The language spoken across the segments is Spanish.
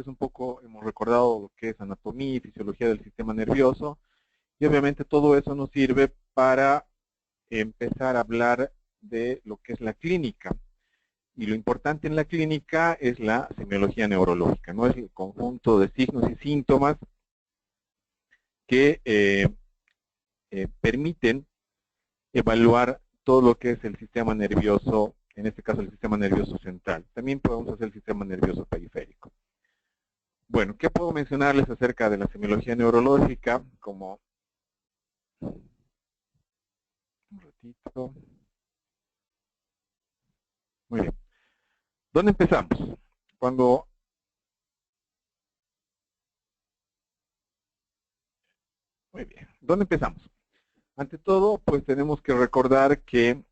un poco hemos recordado lo que es anatomía y fisiología del sistema nervioso, y obviamente todo eso nos sirve para empezar a hablar de lo que es la clínica. Y lo importante en la clínica es la semiología neurológica, ¿no? Es el conjunto de signos y síntomas que permiten evaluar todo lo que es el sistema nervioso, en este caso el sistema nervioso central. También podemos hacer el sistema nervioso periférico. Bueno, ¿qué puedo mencionarles acerca de la semiología neurológica? Como un ratito. Muy bien. ¿Dónde empezamos? Muy bien. ¿Dónde empezamos? Ante todo, pues tenemos que recordar que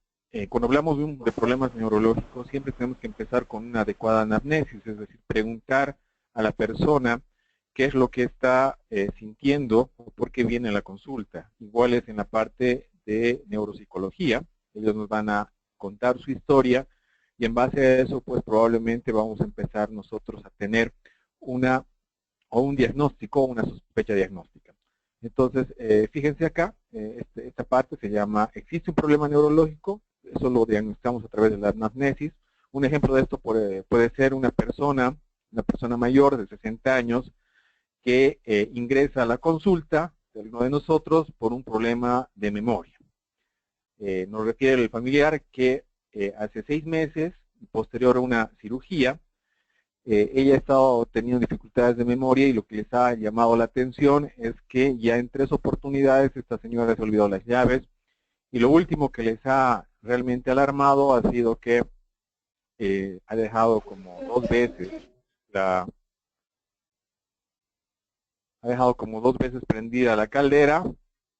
cuando hablamos de problemas neurológicos, siempre tenemos que empezar con una adecuada anamnesis, es decir, preguntar a la persona qué es lo que está sintiendo o por qué viene a la consulta. Igual es en la parte de neuropsicología, ellos nos van a contar su historia y en base a eso, pues probablemente vamos a empezar nosotros a tener un diagnóstico o una sospecha diagnóstica. Entonces, fíjense acá, esta parte se llama, ¿existe un problema neurológico? Eso lo diagnosticamos a través de la anamnesis. Un ejemplo de esto puede ser una persona mayor de 60 años que ingresa a la consulta de uno de nosotros por un problema de memoria. Nos refiere el familiar que hace 6 meses, posterior a una cirugía, ella ha estado teniendo dificultades de memoria y lo que les ha llamado la atención es que ya en 3 oportunidades esta señora se ha olvidado las llaves y lo último que les ha realmente alarmado ha sido que ha dejado como 2 veces prendida la caldera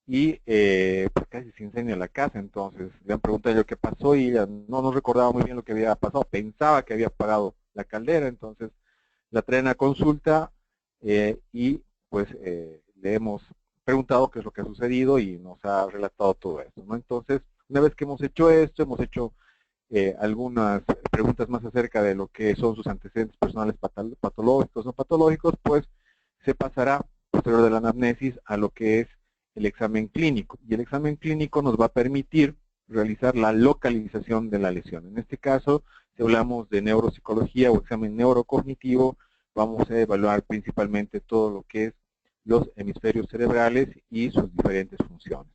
y pues casi se incendia la casa. Entonces le han preguntado yo qué pasó y ella no recordaba muy bien lo que había pasado, pensaba que había apagado la caldera. Entonces la traen a consulta y pues le hemos preguntado qué es lo que ha sucedido y nos ha relatado todo esto, ¿no? Entonces, una vez que hemos hecho esto, hemos hecho algunas preguntas más acerca de lo que son sus antecedentes personales patológicos o no patológicos, pues se pasará posterior de la anamnesis a lo que es el examen clínico. Y el examen clínico nos va a permitir realizar la localización de la lesión. En este caso, si hablamos de neuropsicología o examen neurocognitivo, vamos a evaluar principalmente todo lo que es los hemisferios cerebrales y sus diferentes funciones.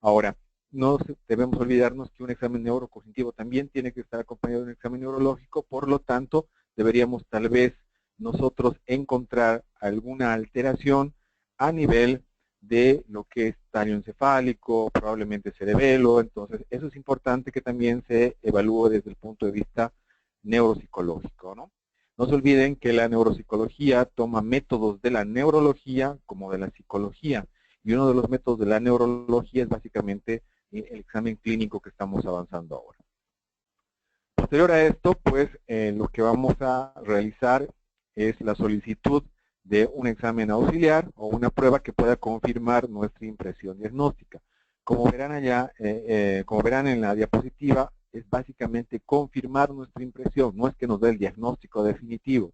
Ahora, no debemos olvidarnos que un examen neurocognitivo también tiene que estar acompañado de un examen neurológico, por lo tanto, deberíamos tal vez nosotros encontrar alguna alteración a nivel de lo que es tallo encefálico, probablemente cerebelo. Entonces, eso es importante que también se evalúe desde el punto de vista neuropsicológico, ¿no? No se olviden que la neuropsicología toma métodos de la neurología como de la psicología, y uno de los métodos de la neurología es básicamente el examen clínico que estamos avanzando ahora. Posterior a esto, pues lo que vamos a realizar es la solicitud de un examen auxiliar o una prueba que pueda confirmar nuestra impresión diagnóstica. Como verán allá, como verán en la diapositiva, es básicamente confirmar nuestra impresión, no es que nos dé el diagnóstico definitivo.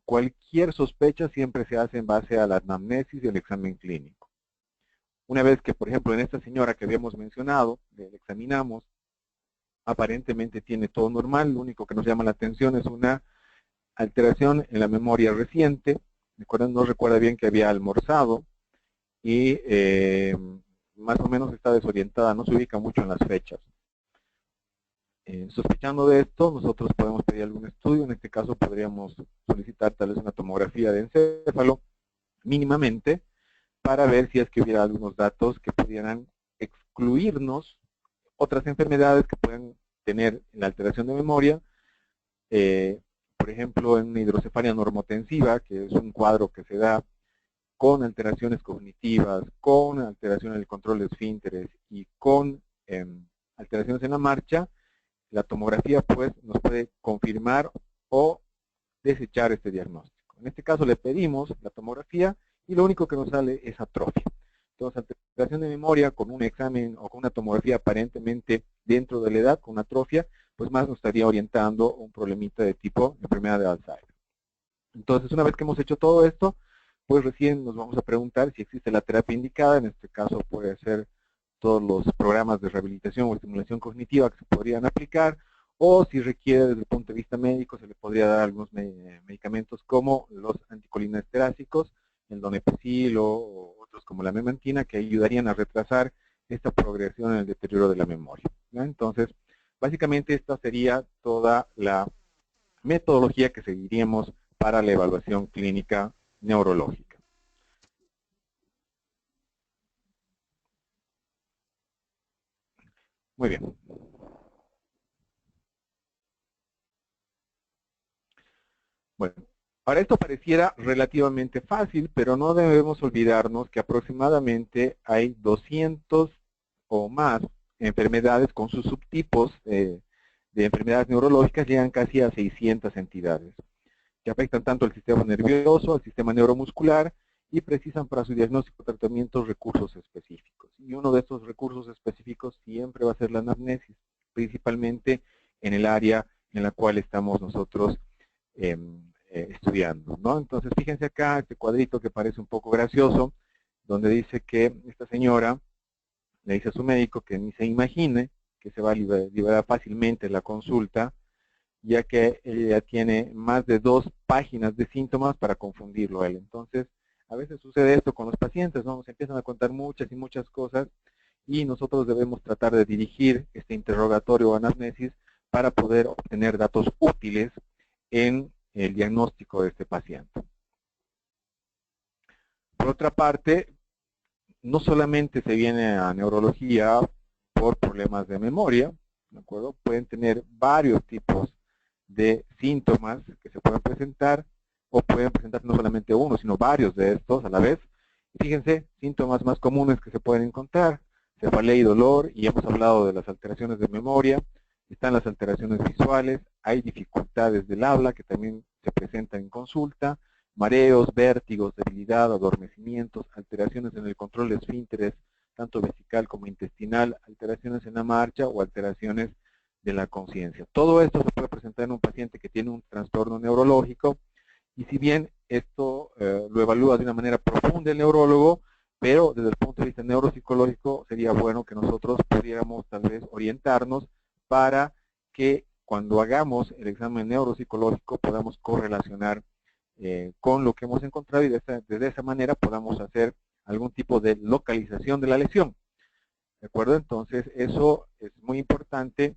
Cualquier sospecha siempre se hace en base a la anamnesis y el examen clínico. Una vez que, por ejemplo, en esta señora que habíamos mencionado, le examinamos, aparentemente tiene todo normal, lo único que nos llama la atención es una alteración en la memoria reciente. No recuerda bien que había almorzado y más o menos está desorientada, no se ubica mucho en las fechas. Sospechando de esto, nosotros podemos pedir algún estudio. En este caso podríamos solicitar tal vez una tomografía de encéfalo mínimamente para ver si es que hubiera algunos datos que pudieran excluirnos otras enfermedades que pueden tener la alteración de memoria, por ejemplo, en una hidrocefalia normotensiva, que es un cuadro que se da con alteraciones cognitivas, con alteración en el control de esfínteres y con alteraciones en la marcha. La tomografía pues nos puede confirmar o desechar este diagnóstico. En este caso le pedimos la tomografía y lo único que nos sale es atrofia. Entonces, alteración de memoria con un examen o con una tomografía aparentemente dentro de la edad, con atrofia, pues más nos estaría orientando un problemita de tipo enfermedad de Alzheimer. Entonces, una vez que hemos hecho todo esto, pues recién nos vamos a preguntar si existe la terapia indicada. En este caso puede ser todos los programas de rehabilitación o estimulación cognitiva que se podrían aplicar, o si requiere desde el punto de vista médico, se le podría dar algunos medicamentos como los anticolinestéricos, el donepezil o otros como la memantina, que ayudarían a retrasar esta progresión en el deterioro de la memoria, ¿no? Entonces, básicamente esta sería toda la metodología que seguiríamos para la evaluación clínica neurológica. Muy bien. Bueno, ahora esto pareciera relativamente fácil, pero no debemos olvidarnos que aproximadamente hay 200 o más enfermedades con sus subtipos de enfermedades neurológicas, llegan casi a 600 entidades, que afectan tanto al sistema nervioso, al sistema neuromuscular, y precisan para su diagnóstico y tratamiento recursos específicos. Y uno de estos recursos específicos siempre va a ser la anamnesis, principalmente en el área en la cual estamos nosotros estudiando, ¿no? Entonces, fíjense acá este cuadrito que parece un poco gracioso, donde dice que esta señora le dice a su médico que ni se imagine que se va a liberar fácilmente la consulta, ya que ella tiene más de 2 páginas de síntomas para confundirlo a él. Entonces, a veces sucede esto con los pacientes, ¿no? Nos empiezan a contar muchas y muchas cosas y nosotros debemos tratar de dirigir este interrogatorio o anamnesis para poder obtener datos útiles en el diagnóstico de este paciente. Por otra parte, no solamente se viene a neurología por problemas de memoria, ¿de acuerdo? Pueden tener varios tipos de síntomas que se pueden presentar, o pueden presentar no solamente uno, sino varios de estos a la vez. Fíjense, síntomas más comunes que se pueden encontrar: cefalea y dolor, y hemos hablado de las alteraciones de memoria. Están las alteraciones visuales, hay dificultades del habla que también se presentan en consulta, mareos, vértigos, debilidad, adormecimientos, alteraciones en el control de esfínteres, tanto vesical como intestinal, alteraciones en la marcha o alteraciones de la conciencia. Todo esto se puede presentar en un paciente que tiene un trastorno neurológico, y si bien esto lo evalúa de una manera profunda el neurólogo, pero desde el punto de vista neuropsicológico sería bueno que nosotros pudiéramos tal vez orientarnos para que cuando hagamos el examen neuropsicológico podamos correlacionar con lo que hemos encontrado, y de esa manera podamos hacer algún tipo de localización de la lesión. ¿De acuerdo? Entonces eso es muy importante,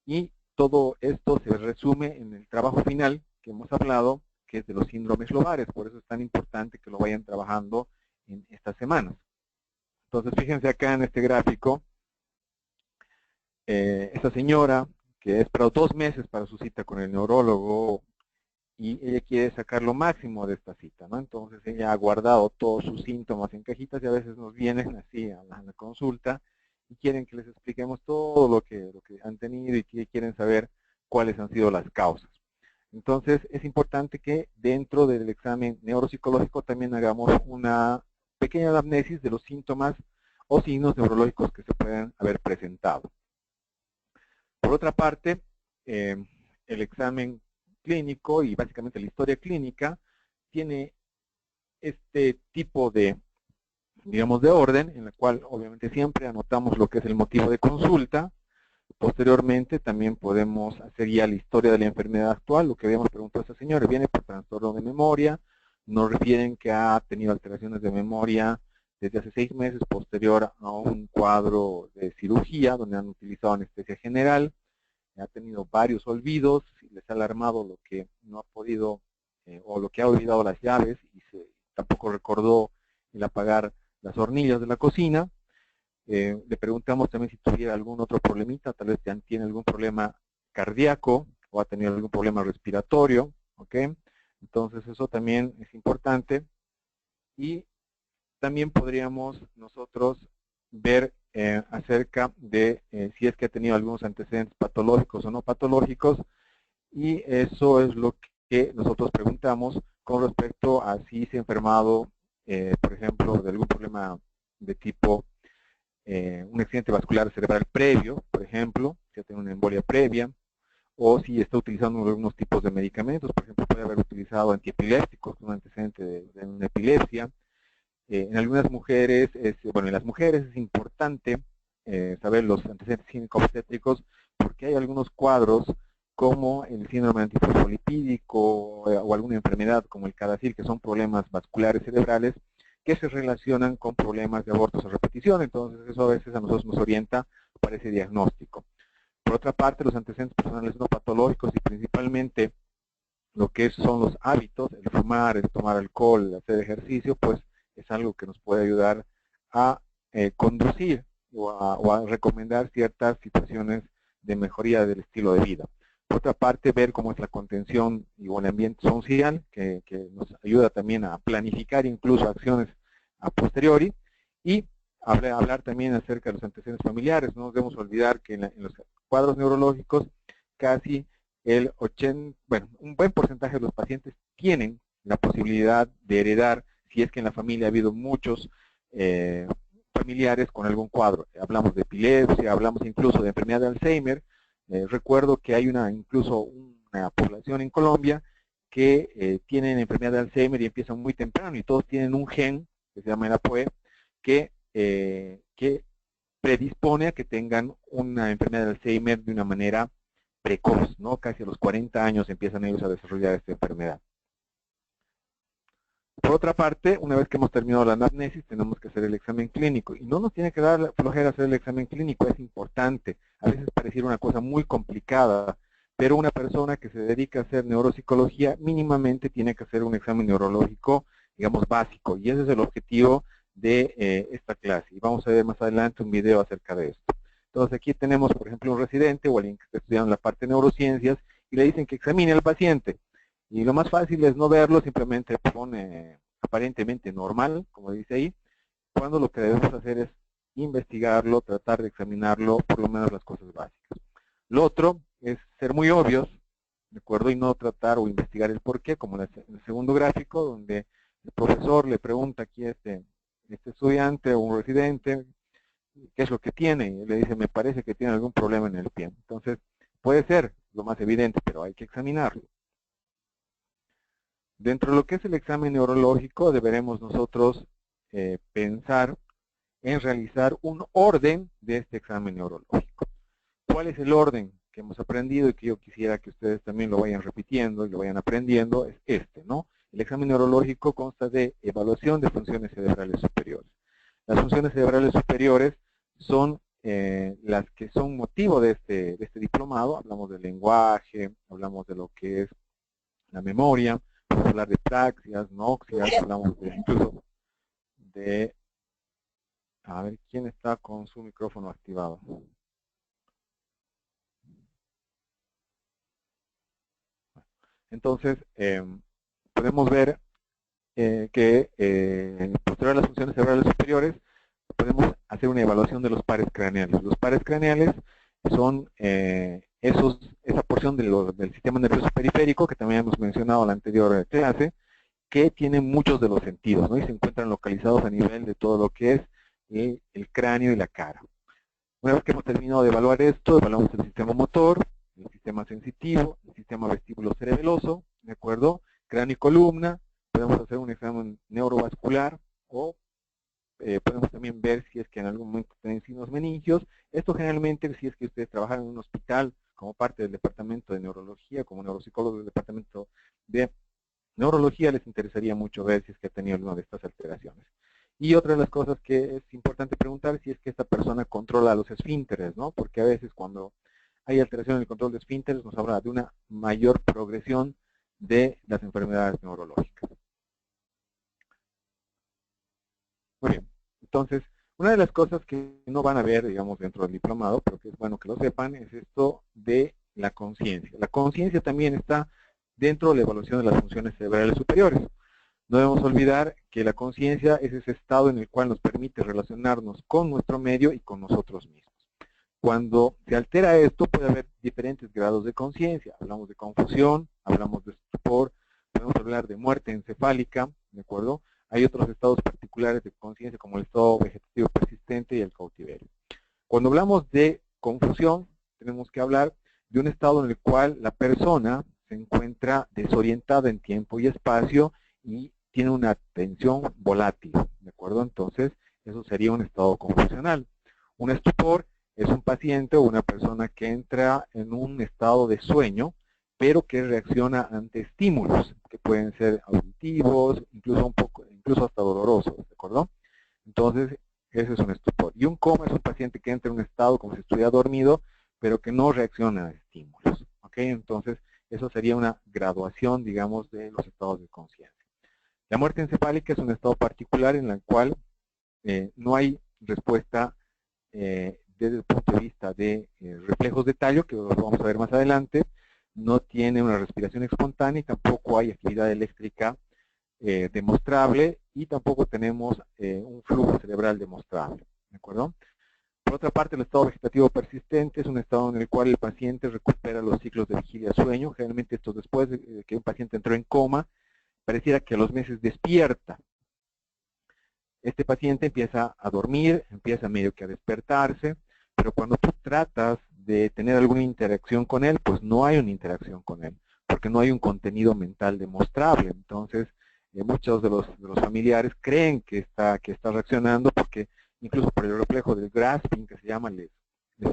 y todo esto se resume en el trabajo final que hemos hablado, que es de los síndromes lobares. Por eso es tan importante que lo vayan trabajando en estas semanas. Entonces, fíjense acá en este gráfico, esta señora, que ha esperado 2 meses para su cita con el neurólogo, y ella quiere sacar lo máximo de esta cita, ¿no? Entonces ella ha guardado todos sus síntomas en cajitas, y a veces nos vienen así a la consulta y quieren que les expliquemos todo lo que han tenido, y que quieren saber cuáles han sido las causas. Entonces es importante que dentro del examen neuropsicológico también hagamos una pequeña anamnesis de los síntomas o signos neurológicos que se pueden haber presentado. Por otra parte, el examen clínico y básicamente la historia clínica tiene este tipo de, digamos, de orden, en la cual obviamente siempre anotamos lo que es el motivo de consulta. Posteriormente también podemos hacer ya la historia de la enfermedad actual, lo que habíamos preguntado a esta señora: viene por trastorno de memoria, nos refieren que ha tenido alteraciones de memoria desde hace 6 meses posterior a un cuadro de cirugía donde han utilizado anestesia general, ha tenido varios olvidos, y les ha alarmado lo que no ha podido o lo que ha olvidado las llaves, y tampoco recordó el apagar las hornillas de la cocina. Le preguntamos también si tuviera algún otro problemita, tal vez tiene algún problema cardíaco o ha tenido algún problema respiratorio, ¿ok? Entonces eso también es importante, y también podríamos nosotros ver acerca de si es que ha tenido algunos antecedentes patológicos o no patológicos, y eso es lo que nosotros preguntamos con respecto a si se ha enfermado, por ejemplo, de algún problema de tipo un accidente vascular cerebral previo, por ejemplo, si ha tenido una embolia previa, o si está utilizando algunos tipos de medicamentos, por ejemplo, puede haber utilizado antiepilépticos, un antecedente de una epilepsia. En algunas mujeres, bueno, en las mujeres es importante saber los antecedentes ginecobstétricos porque hay algunos cuadros como el síndrome antifosfolipídico o alguna enfermedad como el CADASIL, que son problemas vasculares cerebrales que se relacionan con problemas de abortos a repetición. Entonces eso a veces a nosotros nos orienta para ese diagnóstico. Por otra parte, los antecedentes personales no patológicos y principalmente lo que son los hábitos, el fumar, el tomar alcohol, el hacer ejercicio, pues es algo que nos puede ayudar a conducir o a recomendar ciertas situaciones de mejoría del estilo de vida. Por otra parte, ver cómo es la contención y el ambiente social, que nos ayuda también a planificar incluso acciones a posteriori, y hablar también acerca de los antecedentes familiares. No nos debemos olvidar que en los cuadros neurológicos casi un buen porcentaje de los pacientes tienen la posibilidad de heredar, si es que en la familia ha habido muchos familiares con algún cuadro. Hablamos de epilepsia, hablamos incluso de enfermedad de Alzheimer. Recuerdo que hay incluso una población en Colombia que tienen enfermedad de Alzheimer y empiezan muy temprano y todos tienen un gen que se llama el APOE que predispone a que tengan una enfermedad de Alzheimer de una manera precoz, ¿no? Casi a los 40 años empiezan ellos a desarrollar esta enfermedad. Por otra parte, una vez que hemos terminado la anamnesis, tenemos que hacer el examen clínico. Y no nos tiene que dar flojera hacer el examen clínico, es importante. A veces pareciera una cosa muy complicada, pero una persona que se dedica a hacer neuropsicología mínimamente tiene que hacer un examen neurológico, digamos, básico. Y ese es el objetivo de esta clase. Y vamos a ver más adelante un video acerca de esto. Entonces aquí tenemos, por ejemplo, un residente o alguien que está estudiando la parte de neurociencias y le dicen que examine al paciente. Y lo más fácil es no verlo, simplemente pone aparentemente normal, como dice ahí, cuando lo que debemos hacer es investigarlo, tratar de examinarlo, por lo menos las cosas básicas. Lo otro es ser muy obvios, ¿de acuerdo? Y no tratar o investigar el porqué, como en el segundo gráfico, donde el profesor le pregunta aquí a este estudiante o un residente, ¿qué es lo que tiene? Y le dice, me parece que tiene algún problema en el pie. Entonces, puede ser lo más evidente, pero hay que examinarlo. Dentro de lo que es el examen neurológico, deberemos nosotros pensar en realizar un orden de este examen neurológico. ¿Cuál es el orden que hemos aprendido y que yo quisiera que ustedes también lo vayan repitiendo y lo vayan aprendiendo? Es este, ¿no? El examen neurológico consta de evaluación de funciones cerebrales superiores. Las funciones cerebrales superiores son las que son motivo de este diplomado. Hablamos del lenguaje, hablamos de lo que es la memoria, podemos hablar de praxias, noxias, hablamos incluso de... A ver, ¿quién está con su micrófono activado? Entonces, podemos ver que posterior a las funciones cerebrales superiores, podemos hacer una evaluación de los pares craneales. Los pares craneales son esa porción del sistema nervioso periférico, que también hemos mencionado en la anterior clase, que tienen muchos de los sentidos, ¿no? Y se encuentran localizados a nivel de todo lo que es el cráneo y la cara. Una vez que hemos terminado de evaluar esto, evaluamos el sistema motor, el sistema sensitivo, el sistema vestíbulo cerebeloso, ¿de acuerdo? Cráneo y columna, podemos hacer un examen neurovascular o podemos también ver si es que en algún momento tienen signos meningios. Esto generalmente, si es que ustedes trabajan en un hospital como parte del departamento de neurología, como neuropsicólogos del departamento de neurología, les interesaría mucho ver si es que ha tenido alguna de estas alteraciones. Y otra de las cosas que es importante preguntar si es que esta persona controla los esfínteres, ¿no? Porque a veces cuando hay alteración en el control de esfínteres nos habla de una mayor progresión de las enfermedades neurológicas. Muy bien, entonces, una de las cosas que no van a ver, digamos, dentro del diplomado, pero que es bueno que lo sepan, es esto de la conciencia. La conciencia también está dentro de la evaluación de las funciones cerebrales superiores. No debemos olvidar que la conciencia es ese estado en el cual nos permite relacionarnos con nuestro medio y con nosotros mismos. Cuando se altera esto, puede haber diferentes grados de conciencia. Hablamos de confusión, hablamos de estupor, podemos hablar de muerte encefálica, ¿de acuerdo? Hay otros estados particulares de conciencia como el estado vegetativo persistente y el cautiverio. Cuando hablamos de confusión, tenemos que hablar de un estado en el cual la persona se encuentra desorientada en tiempo y espacio y tiene una atención volátil, ¿de acuerdo? Entonces, eso sería un estado confusional. Un estupor es un paciente o una persona que entra en un estado de sueño, pero que reacciona ante estímulos, que pueden ser auditivos, incluso hasta dolorosos, ¿de acuerdo? Entonces, ese es un estupor. Y un coma es un paciente que entra en un estado como si estuviera dormido, pero que no reacciona a estímulos, ¿ok? Entonces, eso sería una graduación, digamos, de los estados de conciencia. La muerte encefálica es un estado particular en el cual no hay respuesta desde el punto de vista de reflejos de tallo, que lo vamos a ver más adelante, no tiene una respiración espontánea y tampoco hay actividad eléctrica demostrable y tampoco tenemos un flujo cerebral demostrable, ¿de acuerdo? Por otra parte, el estado vegetativo persistente es un estado en el cual el paciente recupera los ciclos de vigilia-sueño. Generalmente esto después de que un paciente entró en coma, pareciera que a los meses despierta. Este paciente empieza a dormir, empieza medio que a despertarse, pero cuando tú tratas de tener alguna interacción con él, pues no hay una interacción con él, porque no hay un contenido mental demostrable. Entonces, muchos de los familiares creen que está reaccionando porque incluso por el reflejo del grasping, que se llama, les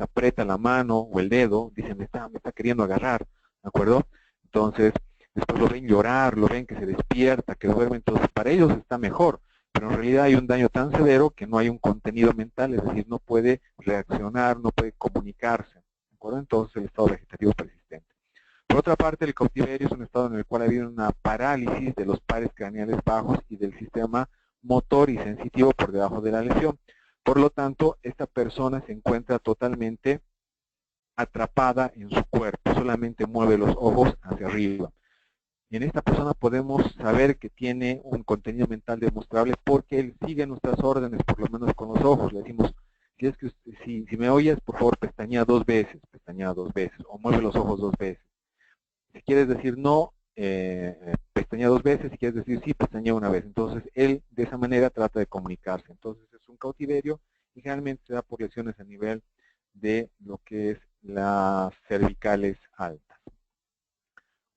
aprieta la mano o el dedo, dicen, me está queriendo agarrar, ¿de acuerdo? Entonces, después lo ven llorar, lo ven que se despierta, que duerme, entonces para ellos está mejor, pero en realidad hay un daño tan severo que no hay un contenido mental, es decir, no puede reaccionar, no puede comunicarse, ¿de acuerdo? Entonces, el estado vegetativo persistente. Por otra parte, el cautiverio es un estado en el cual ha habido una parálisis de los pares craneales bajos y del sistema motor y sensitivo por debajo de la lesión. Por lo tanto, esta persona se encuentra totalmente atrapada en su cuerpo, solamente mueve los ojos hacia arriba. Y en esta persona podemos saber que tiene un contenido mental demostrable porque él sigue nuestras órdenes, por lo menos con los ojos. Le decimos, si me oyes, por favor, pestañea 2 veces, o mueve los ojos 2 veces. Si quieres decir no, pestañea 2 veces, si quieres decir sí, pestañea 1 vez. Entonces, él de esa manera trata de comunicarse. Entonces, es un cautiverio y generalmente se da por lesiones a nivel de lo que es las cervicales altas.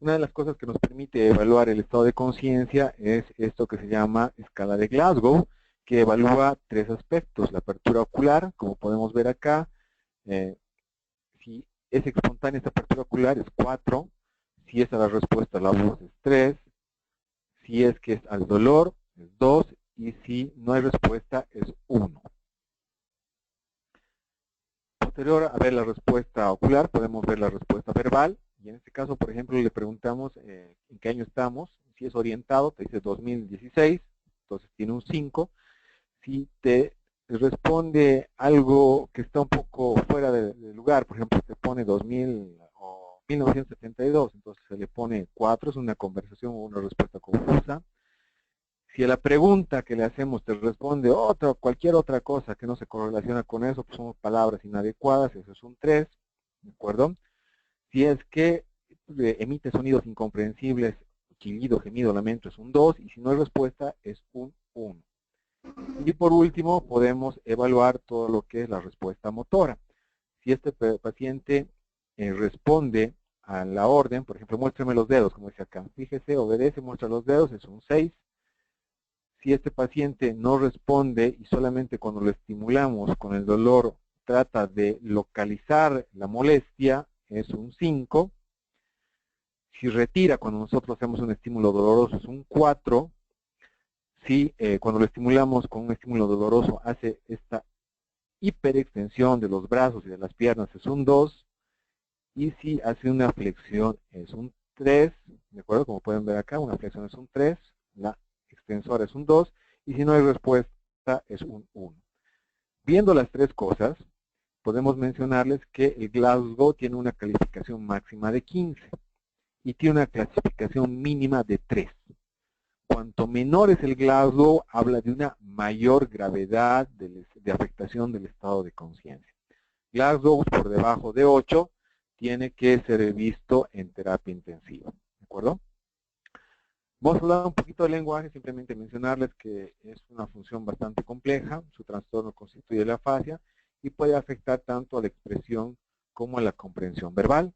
Una de las cosas que nos permite evaluar el estado de conciencia es esto que se llama escala de Glasgow, que evalúa 3 aspectos. La apertura ocular, como podemos ver acá, si es espontánea esta apertura ocular es 4, si es a la respuesta a la voz es 3, si es que es al dolor es 2 y si no hay respuesta es 1. Posterior a ver la respuesta ocular, podemos ver la respuesta verbal. Y en este caso, por ejemplo, le preguntamos en qué año estamos. Si es orientado, te dice 2016, entonces tiene un 5. Si te responde algo que está un poco fuera de lugar, por ejemplo, te pone 2000 o 1972, entonces se le pone 4, es una conversación o una respuesta confusa. Si a la pregunta que le hacemos te responde cualquier otra cosa que no se correlaciona con eso, pues son palabras inadecuadas, eso es un 3, ¿de acuerdo? Si es que emite sonidos incomprensibles, chillido, gemido, lamento, es un 2, y si no hay respuesta, es un 1. Y por último, podemos evaluar todo lo que es la respuesta motora. Si este paciente responde a la orden, por ejemplo, muéstrame los dedos, como dice acá, fíjese, obedece, muestra los dedos, es un 6. Si este paciente no responde y solamente cuando lo estimulamos con el dolor trata de localizar la molestia, es un 5. Si retira cuando nosotros hacemos un estímulo doloroso, es un 4. Si cuando lo estimulamos con un estímulo doloroso hace esta hiperextensión de los brazos y de las piernas, es un 2. Y si hace una flexión, es un 3. ¿De acuerdo? Como pueden ver acá, una flexión es un 3. La extensora es un 2. Y si no hay respuesta, es un 1. Viendo las 3 cosas, podemos mencionarles que el Glasgow tiene una calificación máxima de 15 y tiene una clasificación mínima de 3. Cuanto menor es el Glasgow, habla de una mayor gravedad de afectación del estado de conciencia. Glasgow por debajo de 8 tiene que ser visto en terapia intensiva. ¿De acuerdo? Vamos a hablar un poquito de lenguaje, simplemente mencionarles que es una función bastante compleja, su trastorno constituye la afasia y puede afectar tanto a la expresión como a la comprensión verbal.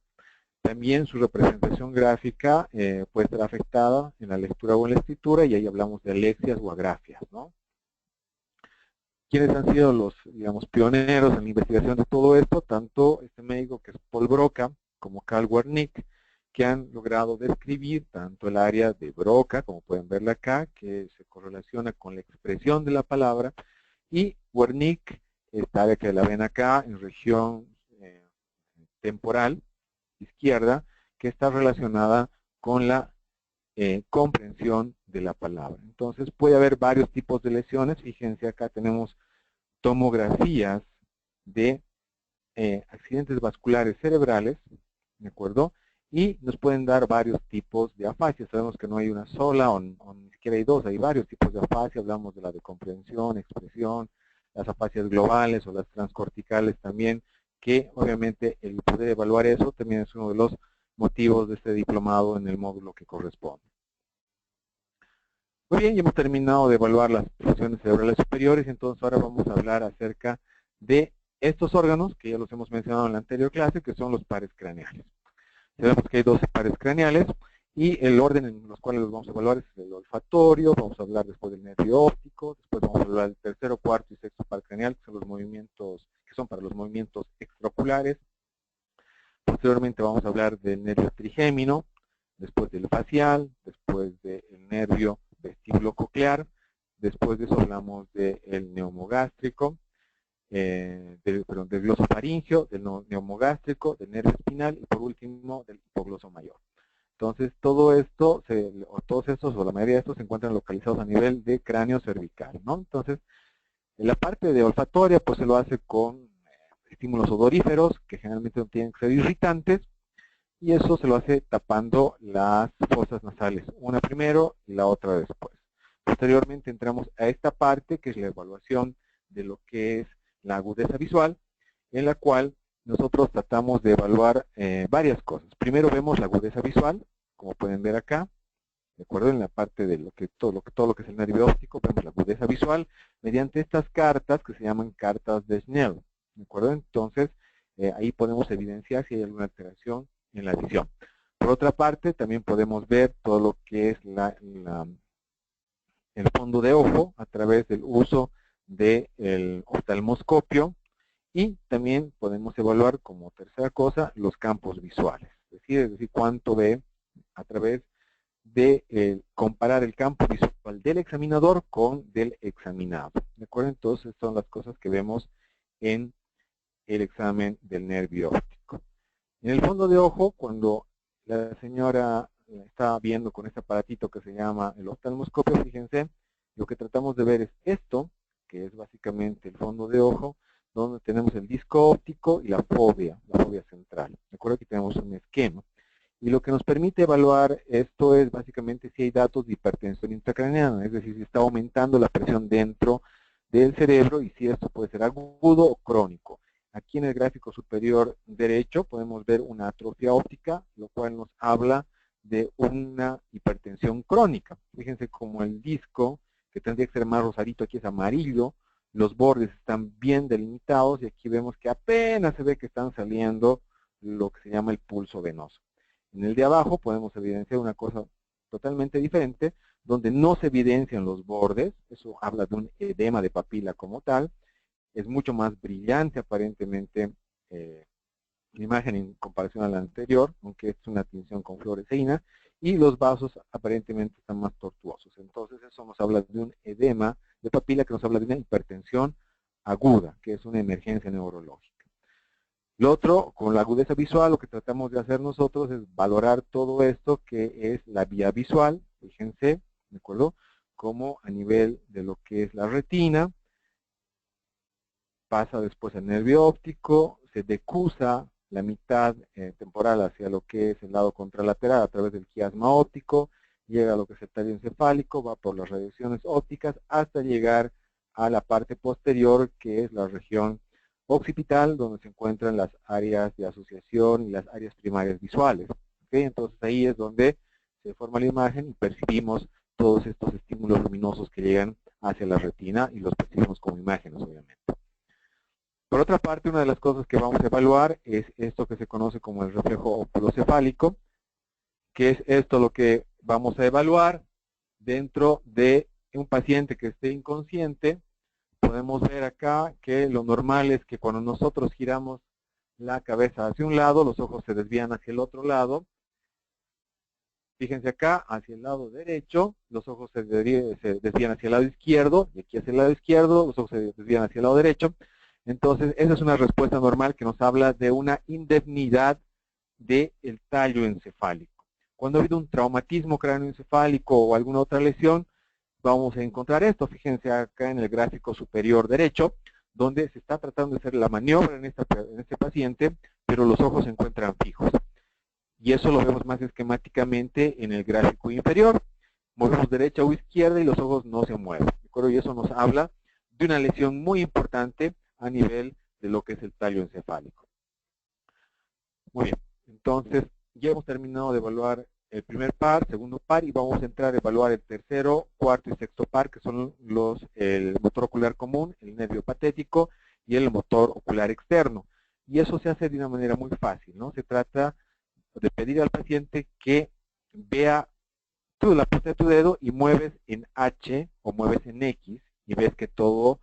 También su representación gráfica puede estar afectada en la lectura o en la escritura, y ahí hablamos de alexias o agrafias, ¿no? ¿Quiénes han sido los, digamos, pioneros en la investigación de todo esto? Tanto este médico que es Paul Broca como Carl Wernicke, que han logrado describir tanto el área de Broca, como pueden verla acá, que se correlaciona con la expresión de la palabra, y Wernicke, esta área que la ven acá, en región temporal, izquierda, que está relacionada con la comprensión de la palabra. Entonces puede haber varios tipos de lesiones. Fíjense, acá tenemos tomografías de accidentes vasculares cerebrales, ¿de acuerdo? Y nos pueden dar varios tipos de afasia. Sabemos que no hay una sola o ni siquiera hay dos, hay varios tipos de afasia. Hablamos de la de comprensión, expresión, las afasias globales o las transcorticales también, que obviamente el poder evaluar eso también es uno de los motivos de este diplomado en el módulo que corresponde. Muy bien, ya hemos terminado de evaluar las funciones cerebrales superiores, entonces ahora vamos a hablar acerca de estos órganos, que ya los hemos mencionado en la anterior clase, que son los pares craneales. Sabemos que hay 12 pares craneales, y el orden en los cuales los vamos a evaluar es el olfatorio, vamos a hablar después del nervio óptico, después vamos a hablar del tercero, cuarto y sexto par craneal, que son los movimientos, que son para los movimientos extraoculares. Posteriormente vamos a hablar del nervio trigémino, después del facial, después del nervio vestíbulo coclear, después de eso hablamos del neumogástrico, del glosofaringeo, del neumogástrico, del nervio espinal y por último del hipogloso mayor. Entonces todo esto, todos estos o la mayoría de estos se encuentran localizados a nivel de cráneo cervical, ¿no? Entonces, en la parte de olfatoria pues se lo hace con estímulos odoríferos que generalmente no tienen que ser irritantes, y eso se lo hace tapando las fosas nasales, una primero y la otra después. Posteriormente entramos a esta parte que es la evaluación de lo que es la agudeza visual, en la cual nosotros tratamos de evaluar varias cosas. Primero vemos la agudeza visual, como pueden ver acá, ¿de acuerdo? En la parte de todo lo que es el nervio óptico, vemos la agudeza visual mediante estas cartas que se llaman cartas de Snell, ¿de acuerdo? Entonces, ahí podemos evidenciar si hay alguna alteración en la visión. Por otra parte, también podemos ver todo lo que es el fondo de ojo a través del uso del oftalmoscopio, y también podemos evaluar como tercera cosa los campos visuales, es decir cuánto ve a través de comparar el campo visual del examinador con del examinado. ¿De acuerdo? Entonces son las cosas que vemos en el examen del nervio óptico. En el fondo de ojo, cuando la señora está viendo con este aparatito que se llama el oftalmoscopio, fíjense, lo que tratamos de ver es esto, que es básicamente el fondo de ojo, donde tenemos el disco óptico y la fobia central. ¿De acuerdo? Aquí tenemos un esquema. Y lo que nos permite evaluar esto es básicamente si hay datos de hipertensión intracraneana, es decir, si está aumentando la presión dentro del cerebro y si esto puede ser agudo o crónico. Aquí en el gráfico superior derecho podemos ver una atrofia óptica, lo cual nos habla de una hipertensión crónica. Fíjense como el disco, que tendría que ser más rosadito, aquí es amarillo, los bordes están bien delimitados y aquí vemos que apenas se ve que están saliendo lo que se llama el pulso venoso. En el de abajo podemos evidenciar una cosa totalmente diferente, donde no se evidencian los bordes, eso habla de un edema de papila como tal, es mucho más brillante aparentemente la imagen en comparación a la anterior, aunque es una tinción con fluoresceína, y los vasos aparentemente están más tortuosos. Entonces eso nos habla de un edema de papila que nos habla de una hipertensión aguda, que es una emergencia neurológica. Lo otro, con la agudeza visual, lo que tratamos de hacer nosotros es valorar todo esto que es la vía visual, fíjense, ¿de acuerdo? Como a nivel de lo que es la retina, pasa después al nervio óptico, se decusa la mitad temporal hacia lo que es el lado contralateral a través del quiasma óptico, llega a lo que es el tallo encefálico, va por las radiaciones ópticas hasta llegar a la parte posterior que es la región occipital, donde se encuentran las áreas de asociación y las áreas primarias visuales. ¿Okay? Entonces ahí es donde se forma la imagen y percibimos todos estos estímulos luminosos que llegan hacia la retina y los percibimos como imágenes, obviamente. Por otra parte, una de las cosas que vamos a evaluar es esto que se conoce como el reflejo oculocefálico, que es esto lo que vamos a evaluar dentro de un paciente que esté inconsciente. Podemos ver acá que lo normal es que cuando nosotros giramos la cabeza hacia un lado, los ojos se desvían hacia el otro lado. Fíjense acá, hacia el lado derecho, los ojos se desvían hacia el lado izquierdo, y aquí hacia el lado izquierdo, los ojos se desvían hacia el lado derecho. Entonces, esa es una respuesta normal que nos habla de una indemnidad del tallo encefálico. Cuando ha habido un traumatismo cráneoencefálico o alguna otra lesión, vamos a encontrar esto. Fíjense acá en el gráfico superior derecho, donde se está tratando de hacer la maniobra en este paciente, pero los ojos se encuentran fijos. Y eso lo vemos más esquemáticamente en el gráfico inferior. Movemos derecha o izquierda y los ojos no se mueven, ¿de acuerdo? Y eso nos habla de una lesión muy importante a nivel de lo que es el tallo encefálico. Muy bien, entonces ya hemos terminado de evaluar el primer par, segundo par, y vamos a entrar a evaluar el tercero, cuarto y sexto par, que son el motor ocular común, el nervio patético y el motor ocular externo. Y eso se hace de una manera muy fácil, ¿no? Se trata de pedir al paciente que vea tú la punta de tu dedo y mueves en H o mueves en X y ves que todo,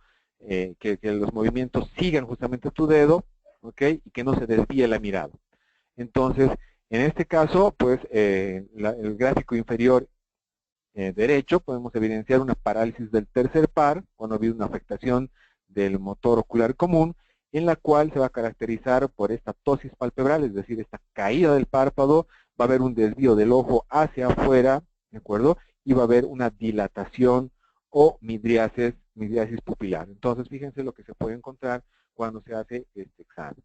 que los movimientos sigan justamente tu dedo, ¿ok? Y que no se desvíe la mirada. Entonces, en este caso, pues el gráfico inferior derecho podemos evidenciar una parálisis del tercer par cuando ha habido una afectación del motor ocular común, en la cual se va a caracterizar por esta ptosis palpebral, es decir, esta caída del párpado, va a haber un desvío del ojo hacia afuera, ¿de acuerdo? Y va a haber una dilatación o midriasis pupilar. Entonces, fíjense lo que se puede encontrar cuando se hace este examen.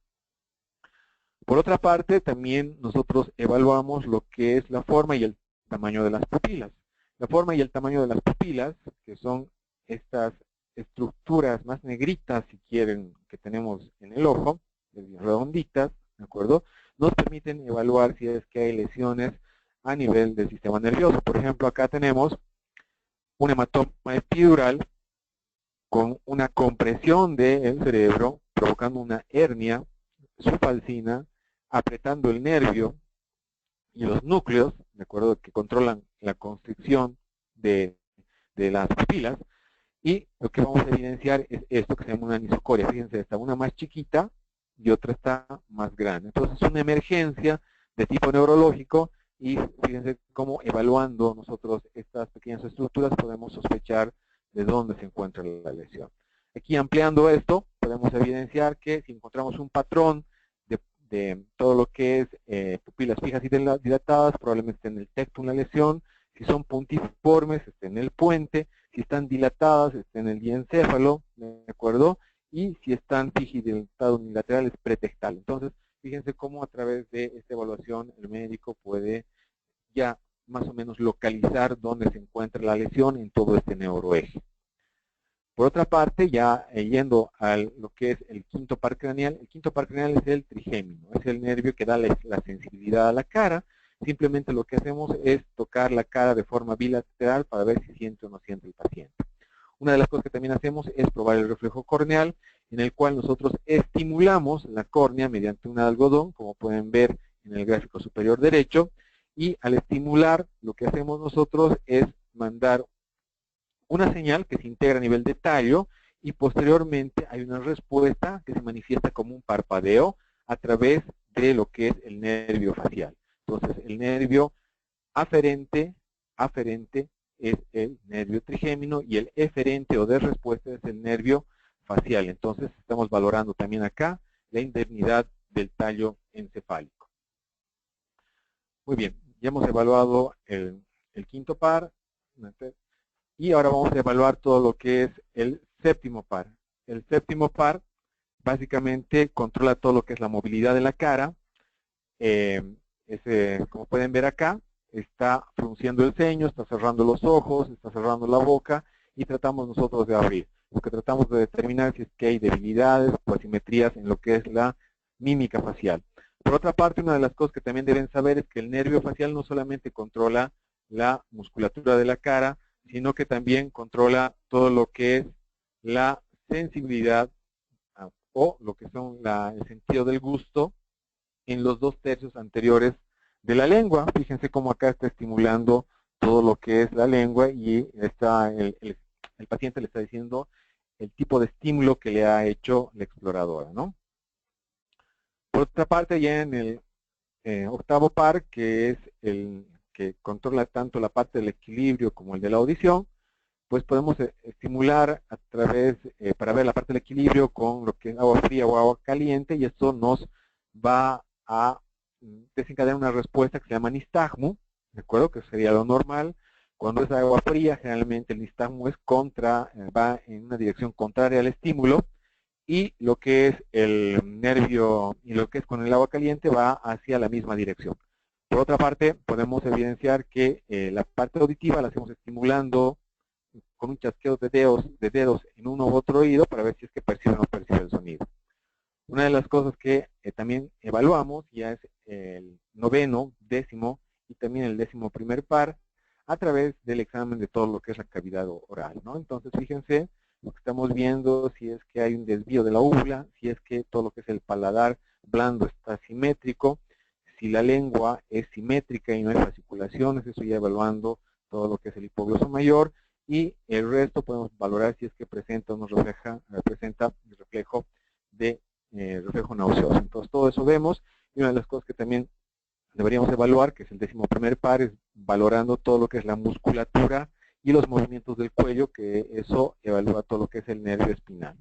Por otra parte, también nosotros evaluamos lo que es la forma y el tamaño de las pupilas. La forma y el tamaño de las pupilas, que son estas estructuras más negritas, si quieren, que tenemos en el ojo, redonditas, ¿de acuerdo? Nos permiten evaluar si es que hay lesiones a nivel del sistema nervioso. Por ejemplo, acá tenemos un hematoma epidural con una compresión del cerebro, provocando una hernia subfalcina, apretando el nervio y los núcleos, ¿de acuerdo?, que controlan la constricción de las pupilas. Y lo que vamos a evidenciar es esto que se llama una anisocoria. Fíjense, está una más chiquita y otra está más grande. Entonces es una emergencia de tipo neurológico y fíjense cómo evaluando nosotros estas pequeñas estructuras podemos sospechar de dónde se encuentra la lesión. Aquí ampliando esto, podemos evidenciar que si encontramos un patrón de todo lo que es pupilas fijas y dilatadas, probablemente esté en el tectum la lesión. Si son puntiformes, esté en el puente. Si están dilatadas, esté en el diencéfalo, ¿de acuerdo? Y si están fijidilatadas unilaterales, pretextal. Entonces, fíjense cómo a través de esta evaluación el médico puede ya más o menos localizar dónde se encuentra la lesión en todo este neuroeje. Por otra parte, ya yendo a lo que es el quinto par craneal, el quinto par craneal es el trigémino, es el nervio que da la sensibilidad a la cara. Simplemente lo que hacemos es tocar la cara de forma bilateral para ver si siente o no siente el paciente. Una de las cosas que también hacemos es probar el reflejo corneal, en el cual nosotros estimulamos la córnea mediante un algodón, como pueden ver en el gráfico superior derecho, y al estimular lo que hacemos nosotros es mandar una señal que se integra a nivel de tallo y posteriormente hay una respuesta que se manifiesta como un parpadeo a través de lo que es el nervio facial. Entonces, el nervio aferente es el nervio trigémino y el eferente o de respuesta es el nervio facial. Entonces, estamos valorando también acá la indemnidad del tallo encefálico. Muy bien, ya hemos evaluado el quinto par. Y ahora vamos a evaluar todo lo que es el séptimo par. El séptimo par básicamente controla todo lo que es la movilidad de la cara. Como pueden ver acá, está frunciendo el ceño, está cerrando los ojos, está cerrando la boca y tratamos nosotros de abrir. Lo que tratamos de determinar si es que hay debilidades o asimetrías en lo que es la mímica facial. Por otra parte, una de las cosas que también deben saber es que el nervio facial no solamente controla la musculatura de la cara, sino que también controla todo lo que es la sensibilidad o lo que son el sentido del gusto en los 2/3 anteriores de la lengua. Fíjense cómo acá está estimulando todo lo que es la lengua y el paciente le está diciendo el tipo de estímulo que le ha hecho la exploradora, ¿no? Por otra parte, ya en el octavo par, que es el que controla tanto la parte del equilibrio como el de la audición, pues podemos estimular a través, para ver la parte del equilibrio con lo que es agua fría o agua caliente, y esto nos va a desencadenar una respuesta que se llama nistagmo, ¿de acuerdo? Que sería lo normal. Cuando es agua fría, generalmente el nistagmo es va en una dirección contraria al estímulo, y lo que es el nervio y lo que es con el agua caliente va hacia la misma dirección. Por otra parte, podemos evidenciar que la parte auditiva la hacemos estimulando con un chasqueo de dedos en uno u otro oído para ver si es que percibe o no percibe el sonido. Una de las cosas que también evaluamos ya es el noveno, décimo y también el 11º par a través del examen de todo lo que es la cavidad oral, ¿no? Entonces, fíjense lo que estamos viendo, si es que hay un desvío de la úvula, si es que todo lo que es el paladar blando está simétrico, si la lengua es simétrica y no hay fasciculaciones, eso ya evaluando todo lo que es el hipogloso mayor, y el resto podemos valorar si es que presenta o no representa el reflejo de reflejo nauseoso. Entonces todo eso vemos, y una de las cosas que también deberíamos evaluar, que es el 11º par, es valorando todo lo que es la musculatura y los movimientos del cuello, que eso evalúa todo lo que es el nervio espinal.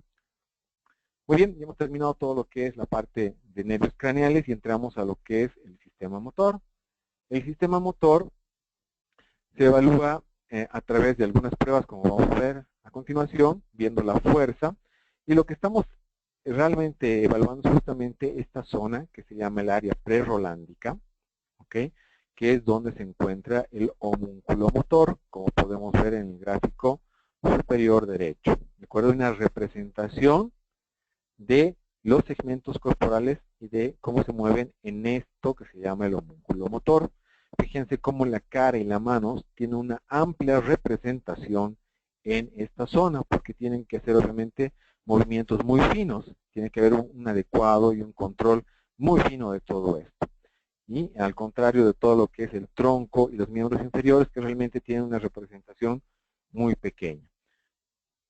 Muy bien, ya hemos terminado todo lo que es la parte de nervios craneales y entramos a lo que es el sistema motor. El sistema motor se evalúa a través de algunas pruebas, como vamos a ver a continuación, viendo la fuerza, y lo que estamos realmente evaluando es justamente esta zona que se llama el área prerolándica, ¿okay? Que es donde se encuentra el homúnculo motor, como podemos ver en el gráfico superior derecho. ¿De acuerdo? Una representación de los segmentos corporales y de cómo se mueven en esto que se llama el homúnculo motor. Fíjense cómo la cara y la mano tienen una amplia representación en esta zona, porque tienen que hacer obviamente movimientos muy finos, tiene que haber un adecuado y un control muy fino de todo esto. Y al contrario de todo lo que es el tronco y los miembros inferiores, que realmente tienen una representación muy pequeña.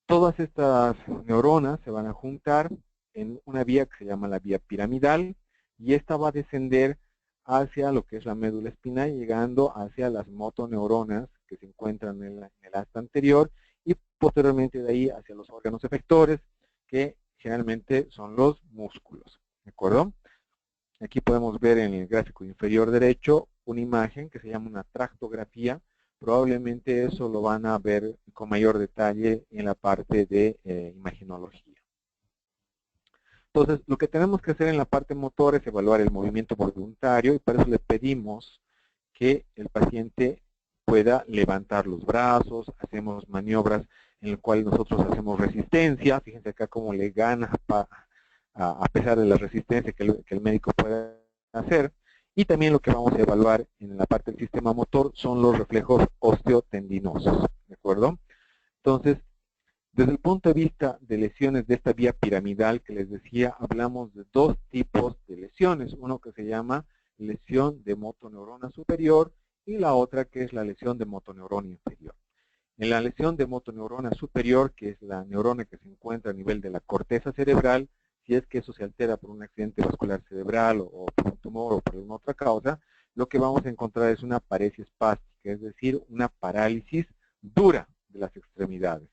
Todas estas neuronas se van a juntar en una vía que se llama la vía piramidal, y esta va a descender hacia lo que es la médula espinal, llegando hacia las motoneuronas que se encuentran en el asta anterior, y posteriormente de ahí hacia los órganos efectores, que generalmente son los músculos. ¿De acuerdo? Aquí podemos ver en el gráfico inferior derecho una imagen que se llama una tractografía. Probablemente eso lo van a ver con mayor detalle en la parte de imagenología. Entonces, lo que tenemos que hacer en la parte motor es evaluar el movimiento voluntario, y para eso le pedimos que el paciente pueda levantar los brazos, hacemos maniobras en las cuales nosotros hacemos resistencia. Fíjense acá cómo le gana a pesar de la resistencia que el médico pueda hacer. Y también lo que vamos a evaluar en la parte del sistema motor son los reflejos osteotendinosos, ¿de acuerdo? Entonces, desde el punto de vista de lesiones de esta vía piramidal que les decía, hablamos de dos tipos de lesiones. Uno que se llama lesión de motoneurona superior y la otra que es la lesión de motoneurona inferior. En la lesión de motoneurona superior, que es la neurona que se encuentra a nivel de la corteza cerebral, si es que eso se altera por un accidente vascular cerebral o por un tumor o por alguna otra causa, lo que vamos a encontrar es una paresia espástica, es decir, una parálisis dura de las extremidades.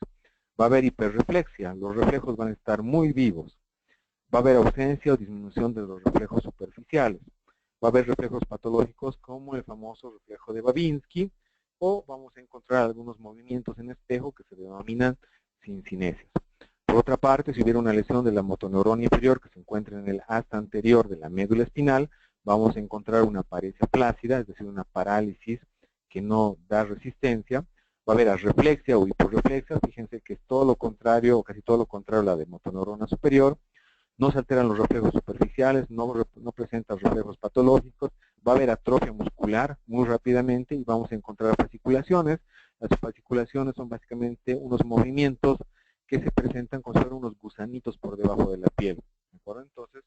Va a haber hiperreflexia, los reflejos van a estar muy vivos. Va a haber ausencia o disminución de los reflejos superficiales. Va a haber reflejos patológicos como el famoso reflejo de Babinski, o vamos a encontrar algunos movimientos en espejo que se denominan cincinesias. Por otra parte, si hubiera una lesión de la motoneurona inferior que se encuentra en el asta anterior de la médula espinal, vamos a encontrar una paresia flácida, es decir, una parálisis que no da resistencia. Va a haber arreflexia o hiporreflexia. Fíjense que es todo lo contrario, o casi todo lo contrario a la de motoneurona superior. No se alteran los reflejos superficiales, no presenta reflejos patológicos. Va a haber atrofia muscular muy rápidamente y vamos a encontrar fasciculaciones. Las fasciculaciones son básicamente unos movimientos que se presentan como si fueran unos gusanitos por debajo de la piel. acuerdo? Entonces,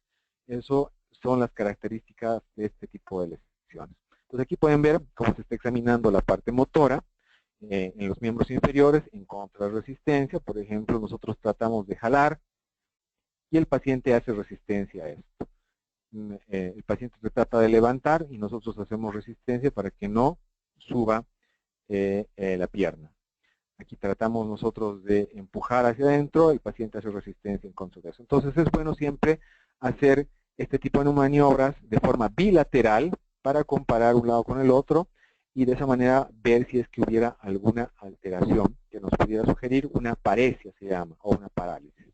eso son las características de este tipo de lesiones. Entonces, aquí pueden ver cómo se está examinando la parte motora en los miembros inferiores en contrarresistencia. Por ejemplo, nosotros tratamos de jalar y el paciente hace resistencia a esto. El paciente se trata de levantar y nosotros hacemos resistencia para que no suba la pierna. Aquí tratamos nosotros de empujar hacia adentro, el paciente hace resistencia en contra de eso. Entonces es bueno siempre hacer este tipo de maniobras de forma bilateral para comparar un lado con el otro y de esa manera ver si es que hubiera alguna alteración que nos pudiera sugerir una paresia, se llama, o una parálisis.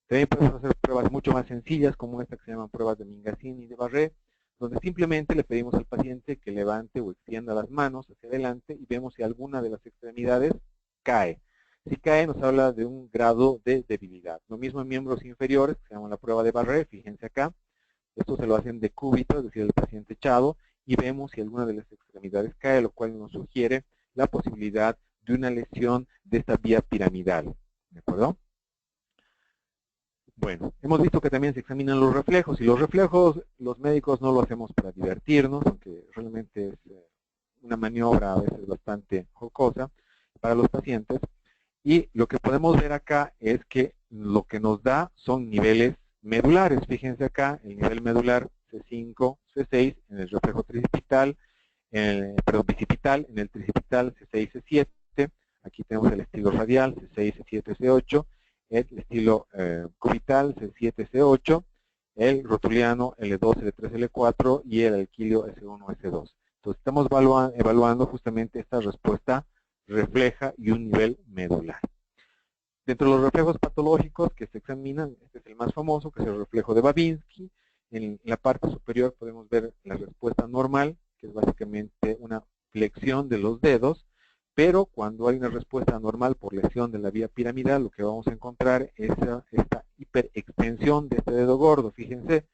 También podemos hacer pruebas mucho más sencillas, como esta que se llaman pruebas de Mingasini y de Barré, donde simplemente le pedimos al paciente que levante o extienda las manos hacia adelante y vemos si alguna de las extremidades cae. Si cae, nos habla de un grado de debilidad. Lo mismo en miembros inferiores, que se llama la prueba de Barré, fíjense acá. Esto se lo hacen de cúbito, es decir, el paciente echado, y vemos si alguna de las extremidades cae, lo cual nos sugiere la posibilidad de una lesión de esta vía piramidal. ¿De acuerdo? Bueno, hemos visto que también se examinan los reflejos, y los reflejos los médicos no lo hacemos para divertirnos, aunque realmente es una maniobra a veces bastante jocosa para los pacientes, y lo que podemos ver acá es que lo que nos da son niveles medulares. Fíjense acá, el nivel medular C5, C6 en el reflejo tricipital, perdón, bicipital, en el tricipital C6, C7, aquí tenemos el estilo radial C6, C7, C8, el estilo cubital C7, C8, el rotuliano L2, L3, L4 y el alquilio S1, S2. Entonces estamos evaluando justamente esta respuesta refleja y un nivel medular. Dentro de los reflejos patológicos que se examinan, este es el más famoso, que es el reflejo de Babinski. En la parte superior podemos ver la respuesta normal, que es básicamente una flexión de los dedos, pero cuando hay una respuesta normal por lesión de la vía piramidal, lo que vamos a encontrar es esta hiperextensión de este dedo gordo, fíjense,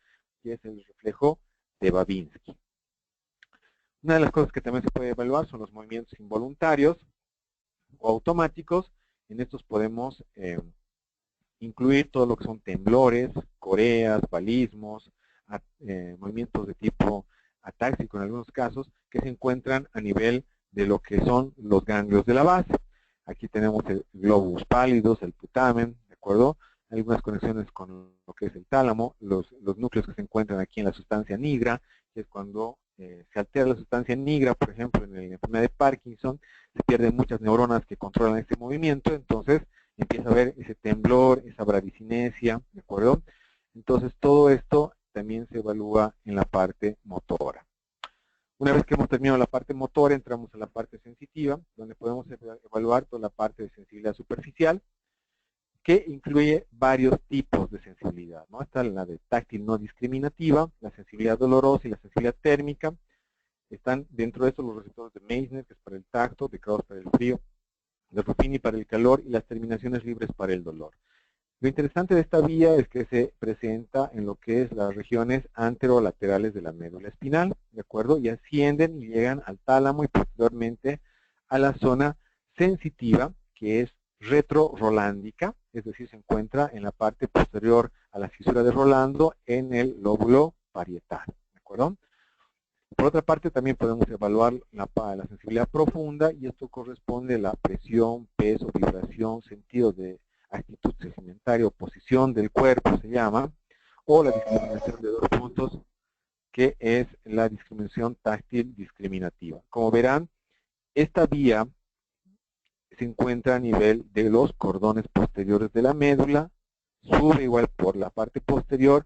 que es el reflejo de Babinski. Una de las cosas que también se puede evaluar son los movimientos involuntarios o automáticos. En estos podemos incluir todo lo que son temblores, coreas, balismos, movimientos de tipo atáxico en algunos casos, que se encuentran a nivel de lo que son los ganglios de la base. Aquí tenemos el globus pálidos, el putamen, ¿de acuerdo? Hay algunas conexiones con lo que es el tálamo, los núcleos que se encuentran aquí en la sustancia nigra, que es cuando se altera la sustancia nigra, por ejemplo, en la enfermedad de Parkinson, se pierden muchas neuronas que controlan este movimiento, entonces empieza a haber ese temblor, esa bradicinesia, ¿de acuerdo? Entonces todo esto también se evalúa en la parte motora. Una vez que hemos terminado la parte motora, entramos a la parte sensitiva, donde podemos evaluar toda la parte de sensibilidad superficial, que incluye varios tipos de sensibilidad, ¿no? Está la de táctil no discriminativa, la sensibilidad dolorosa y la sensibilidad térmica. Están dentro de esto los receptores de Meissner, que es para el tacto, de Krauss para el frío, de Ruffini para el calor y las terminaciones libres para el dolor. Lo interesante de esta vía es que se presenta en lo que es las regiones anterolaterales de la médula espinal, ¿de acuerdo? Y ascienden y llegan al tálamo y posteriormente a la zona sensitiva, que es retrorolándica, es decir, se encuentra en la parte posterior a la fisura de Rolando en el lóbulo parietal, ¿de acuerdo? Por otra parte, también podemos evaluar la sensibilidad profunda, y esto corresponde a la presión, peso, vibración, sentido de actitud segmentaria o posición del cuerpo, se llama, o la discriminación de dos puntos, que es la discriminación táctil discriminativa. Como verán, esta vía se encuentra a nivel de los cordones posteriores de la médula, sube igual por la parte posterior,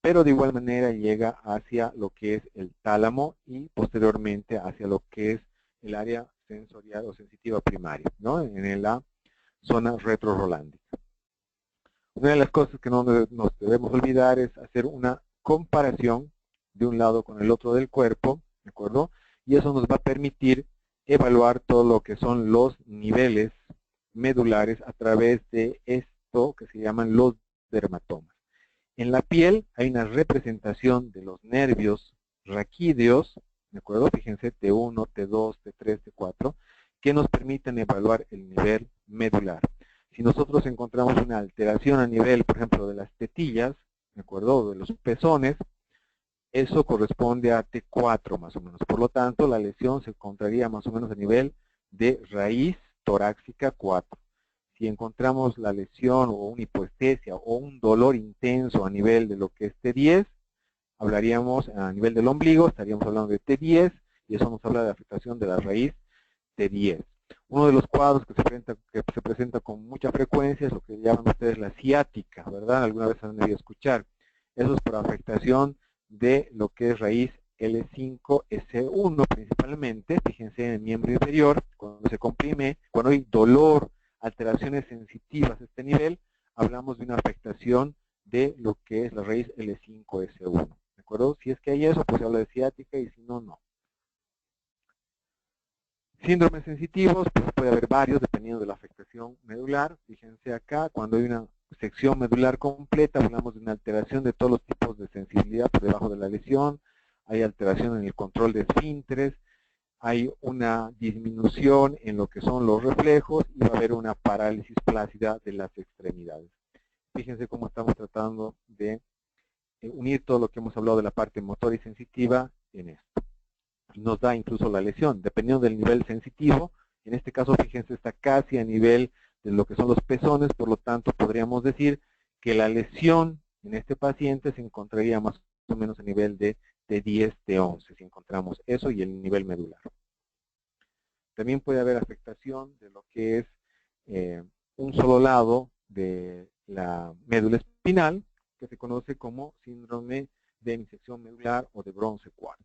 pero de igual manera llega hacia lo que es el tálamo y posteriormente hacia lo que es el área sensorial o sensitiva primaria, ¿no? En la zona retrorolándica. Una de las cosas que no nos debemos olvidar es hacer una comparación de un lado con el otro del cuerpo, ¿de acuerdo? Y eso nos va a permitir evaluar todo lo que son los niveles medulares a través de esto que se llaman los dermatomas. En la piel hay una representación de los nervios raquídeos, ¿de acuerdo? Fíjense, T1, T2, T3, T4, que nos permiten evaluar el nivel medular. Si nosotros encontramos una alteración a nivel, por ejemplo, de las tetillas, ¿de acuerdo? De los pezones, eso corresponde a T4 más o menos. Por lo tanto, la lesión se encontraría más o menos a nivel de raíz torácica 4. Si encontramos la lesión o una hipoestesia o un dolor intenso a nivel de lo que es T10, hablaríamos a nivel del ombligo, estaríamos hablando de T10, y eso nos habla de afectación de la raíz T10. Uno de los cuadros que se presenta con mucha frecuencia es lo que llaman ustedes la ciática, ¿verdad? Alguna vez han debido escuchar. Eso es por afectación de lo que es raíz L5S1 principalmente. Fíjense en el miembro inferior, cuando se comprime, cuando hay dolor, alteraciones sensitivas a este nivel, hablamos de una afectación de lo que es la raíz L5S1. ¿De acuerdo? Si es que hay eso, pues se habla de ciática, y si no, no. Síndromes sensitivos, pues puede haber varios dependiendo de la afectación medular. Fíjense acá, cuando hay una sección medular completa, hablamos de una alteración de todos los tipos de sensibilidad por debajo de la lesión. Hay alteración en el control de esfínteres, hay una disminución en lo que son los reflejos y va a haber una parálisis plácida de las extremidades. Fíjense cómo estamos tratando de unir todo lo que hemos hablado de la parte motora y sensitiva en esto. Y nos da incluso la lesión, dependiendo del nivel sensitivo. En este caso, fíjense, está casi a nivel de lo que son los pezones, por lo tanto, podríamos decir que la lesión en este paciente se encontraría más o menos a nivel de T10, T11, si encontramos eso y el nivel medular. También puede haber afectación de lo que es un solo lado de la médula espinal, que se conoce como síndrome de hemisección medular o de bronce 4.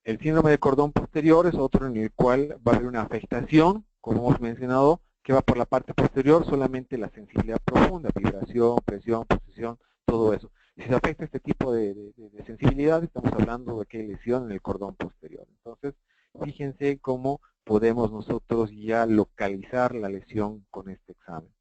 El síndrome de cordón posterior es otro en el cual va a haber una afectación, como hemos mencionado, que va por la parte posterior, solamente la sensibilidad profunda, vibración, presión, posición, todo eso. Si se afecta este tipo de sensibilidad, estamos hablando de que hay lesión en el cordón posterior. Entonces, fíjense cómo podemos nosotros ya localizar la lesión con este examen.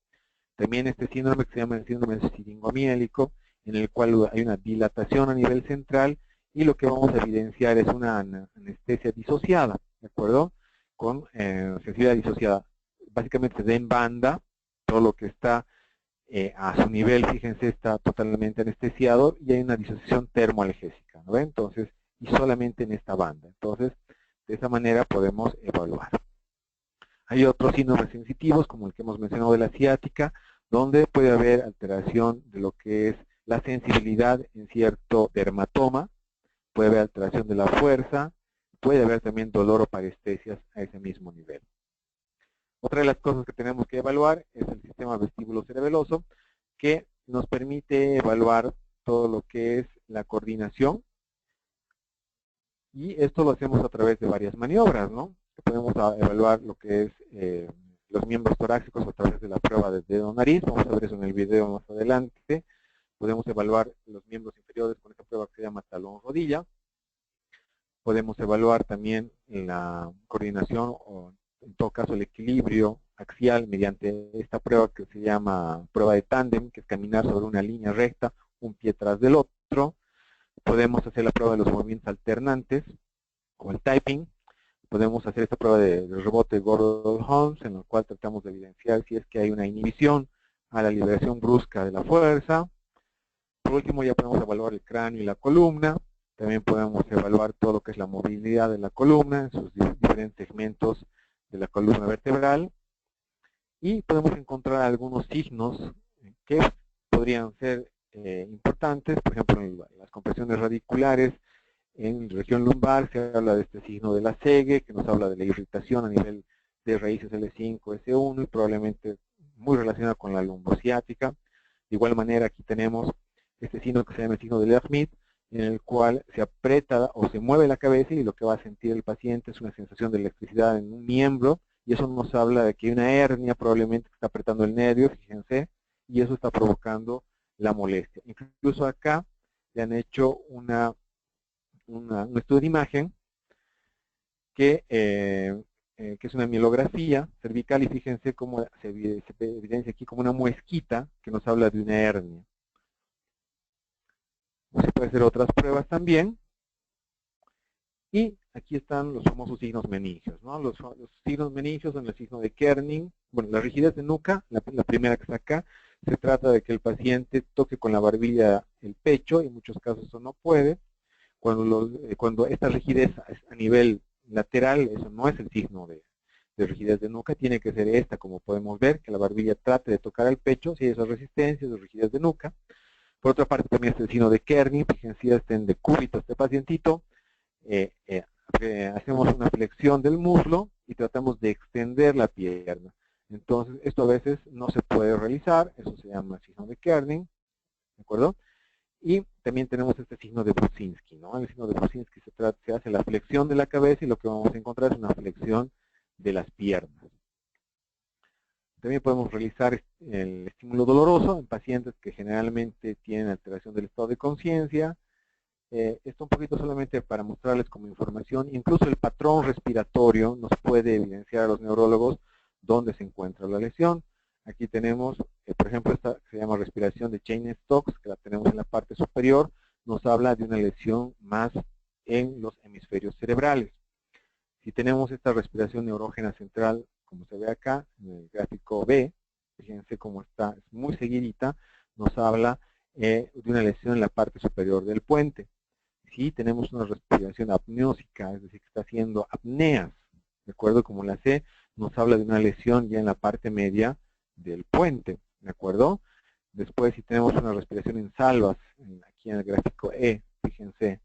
También este síndrome que se llama el síndrome siringomiélico, en el cual hay una dilatación a nivel central, y lo que vamos a evidenciar es una anestesia disociada, ¿de acuerdo? Con sensibilidad disociada. Básicamente se da en banda, todo lo que está a su nivel, fíjense, está totalmente anestesiado, y hay una disociación termoalgésica, ¿no ven? Entonces, y solamente en esta banda. Entonces, de esa manera podemos evaluar. Hay otros síndromes sensitivos, como el que hemos mencionado de la ciática, donde puede haber alteración de lo que es la sensibilidad en cierto dermatoma, puede haber alteración de la fuerza, puede haber también dolor o parestesias a ese mismo nivel. Otra de las cosas que tenemos que evaluar es el sistema vestíbulo-cerebeloso, que nos permite evaluar todo lo que es la coordinación, y esto lo hacemos a través de varias maniobras, ¿no? Podemos evaluar lo que es los miembros torácicos a través de la prueba de dedo-nariz. Vamos a ver eso en el video más adelante. Podemos evaluar los miembros inferiores con esta prueba que se llama talón-rodilla. Podemos evaluar también la coordinación o, en todo caso, el equilibrio axial mediante esta prueba que se llama prueba de tándem, que es caminar sobre una línea recta, un pie tras del otro. Podemos hacer la prueba de los movimientos alternantes, o el typing. Podemos hacer esta prueba de rebote Gordon-Holmes, en la cual tratamos de evidenciar si es que hay una inhibición a la liberación brusca de la fuerza. Por último, ya podemos evaluar el cráneo y la columna. También podemos evaluar todo lo que es la movilidad de la columna en sus diferentes segmentos de la columna vertebral. Y podemos encontrar algunos signos que podrían ser importantes, por ejemplo, en las compresiones radiculares. En región lumbar se habla de este signo de la SEGE, que nos habla de la irritación a nivel de raíces L5, S1, y probablemente muy relacionada con la lumbociática. De igual manera, aquí tenemos este signo que se llama el signo de Lermite, en el cual se aprieta o se mueve la cabeza, y lo que va a sentir el paciente es una sensación de electricidad en un miembro, y eso nos habla de que hay una hernia probablemente que está apretando el nervio, fíjense, y eso está provocando la molestia. Incluso acá le han hecho un estudio de imagen que es una mielografía cervical, y fíjense cómo se evidencia aquí como una muesquita que nos habla de una hernia. Se puede hacer otras pruebas también. Y aquí están los famosos signos meningios, ¿no? Los signos meningios son el signo de Kerning, bueno, la rigidez de nuca, la primera que está acá, se trata de que el paciente toque con la barbilla el pecho, en muchos casos eso no puede. Cuando esta rigidez es a nivel lateral, eso no es el signo de rigidez de nuca, tiene que ser esta, como podemos ver, que la barbilla trate de tocar el pecho, si hay esa resistencia, esa rigidez de nuca. Por otra parte, también está el signo de Kerning, fíjense, si está en decúbito este pacientito, hacemos una flexión del muslo y tratamos de extender la pierna. Entonces, esto a veces no se puede realizar, eso se llama signo de Kerning, ¿de acuerdo? Y también tenemos este signo de Brusinski, ¿no? El signo de Brusinski se hace la flexión de la cabeza y lo que vamos a encontrar es una flexión de las piernas. También podemos realizar el estímulo doloroso en pacientes que generalmente tienen alteración del estado de conciencia. Esto un poquito solamente para mostrarles como información. Incluso el patrón respiratorio nos puede evidenciar a los neurólogos dónde se encuentra la lesión. Aquí tenemos, por ejemplo, esta se llama respiración de Cheyne-Stokes, que la tenemos en la parte superior. Nos habla de una lesión más en los hemisferios cerebrales. Si tenemos esta respiración neurógena central, como se ve acá, en el gráfico B, fíjense cómo está, es muy seguidita, nos habla de una lesión en la parte superior del puente. Si tenemos una respiración apneósica, es decir, que está haciendo apneas, ¿de acuerdo? Como la C, nos habla de una lesión ya en la parte media del puente, ¿de acuerdo? Después, si tenemos una respiración en salvas, aquí en el gráfico E, fíjense,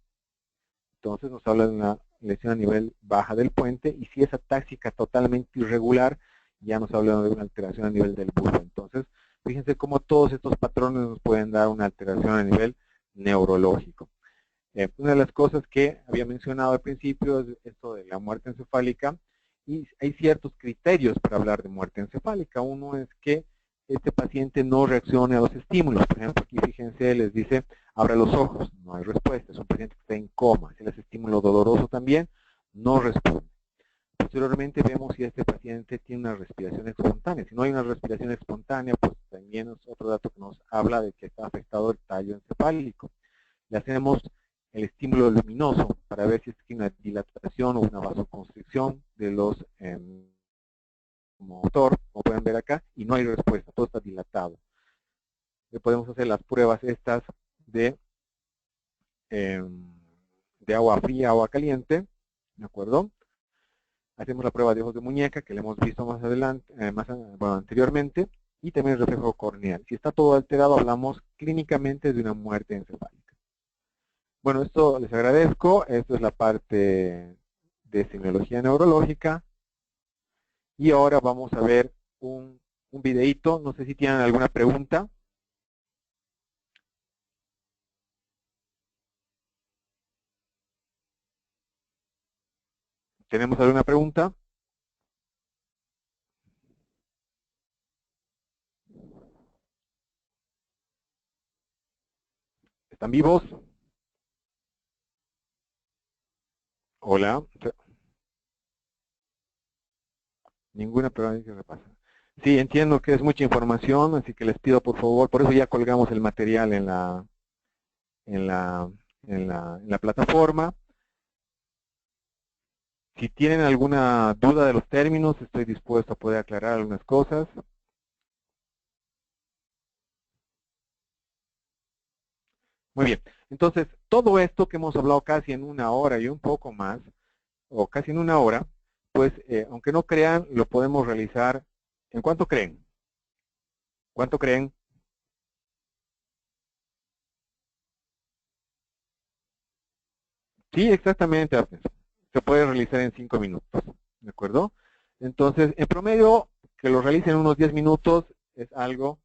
entonces nos habla de una lesión a nivel baja del puente, y si es atáxica totalmente irregular, ya nos habla de una alteración a nivel del bulbo. Entonces, fíjense cómo todos estos patrones nos pueden dar una alteración a nivel neurológico. Una de las cosas que había mencionado al principio es esto de la muerte encefálica, y hay ciertos criterios para hablar de muerte encefálica. Uno es que este paciente no reaccione a los estímulos. Por ejemplo, aquí fíjense, les dice, abra los ojos, no hay respuesta. Es un paciente que está en coma. Si les estímulo doloroso también, no responde. Posteriormente vemos si este paciente tiene una respiración espontánea. Si no hay una respiración espontánea, pues también es otro dato que nos habla de que está afectado el tallo encefálico. Le hacemos el estímulo luminoso para ver si es que hay una dilatación o una vasoconstricción de los motor, como pueden ver acá, y no hay respuesta, todo está dilatado. Le podemos hacer las pruebas estas de, de agua fría, agua caliente, ¿de acuerdo? Hacemos la prueba de ojos de muñeca, que le hemos visto más adelante, bueno, anteriormente, y también el reflejo corneal. Si está todo alterado, hablamos clínicamente de una muerte encefálica. Bueno, esto les agradezco. Esto es la parte de semiología neurológica. Y ahora vamos a ver un videíto. No sé si tienen alguna pregunta. ¿Tenemos alguna pregunta? ¿Están vivos? Hola. Ninguna pregunta que repasa. Sí, entiendo que es mucha información, así que les pido por favor, por eso ya colgamos el material en la plataforma. Si tienen alguna duda de los términos, estoy dispuesto a poder aclarar algunas cosas. Muy bien. Entonces, todo esto que hemos hablado casi en una hora y un poco más, o casi en una hora, pues, aunque no crean, lo podemos realizar. ¿En cuánto creen? ¿Cuánto creen? Sí, exactamente, Agnes. Se puede realizar en 5 minutos. ¿De acuerdo? Entonces, en promedio, que lo realicen en unos 10 minutos es algo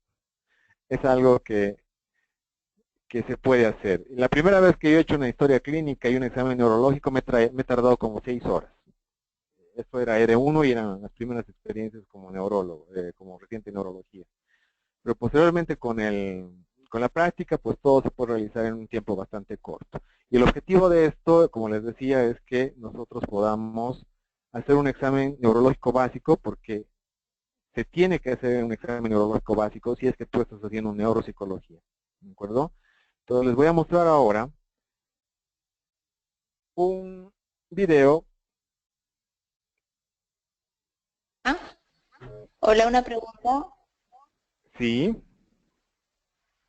que se puede hacer. La primera vez que yo he hecho una historia clínica y un examen neurológico me he tardado como 6 horas. Esto era R1 y eran las primeras experiencias como neurólogo, como reciente neurología. Pero posteriormente con la práctica, pues todo se puede realizar en un tiempo bastante corto. Y el objetivo de esto, como les decía, es que nosotros podamos hacer un examen neurológico básico, porque se tiene que hacer un examen neurológico básico si es que tú estás haciendo neuropsicología. ¿De acuerdo? Entonces les voy a mostrar ahora un video. Ah, hola, una pregunta. Sí.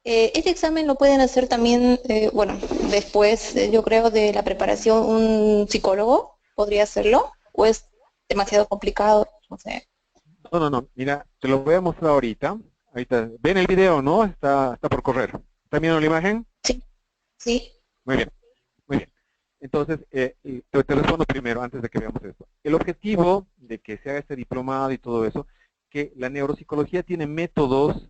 Este examen lo pueden hacer también, bueno, después, yo creo, de la preparación, un psicólogo podría hacerlo, o es demasiado complicado, no sé. No, no, no. Mira, te lo voy a mostrar ahorita. Ahorita, ven el video, ¿no? Está por correr. ¿Están viendo la imagen? Sí, sí. Muy bien, muy bien. Entonces, y te respondo primero, antes de que veamos esto. El objetivo de que se haga este diplomado y todo eso, que la neuropsicología tiene métodos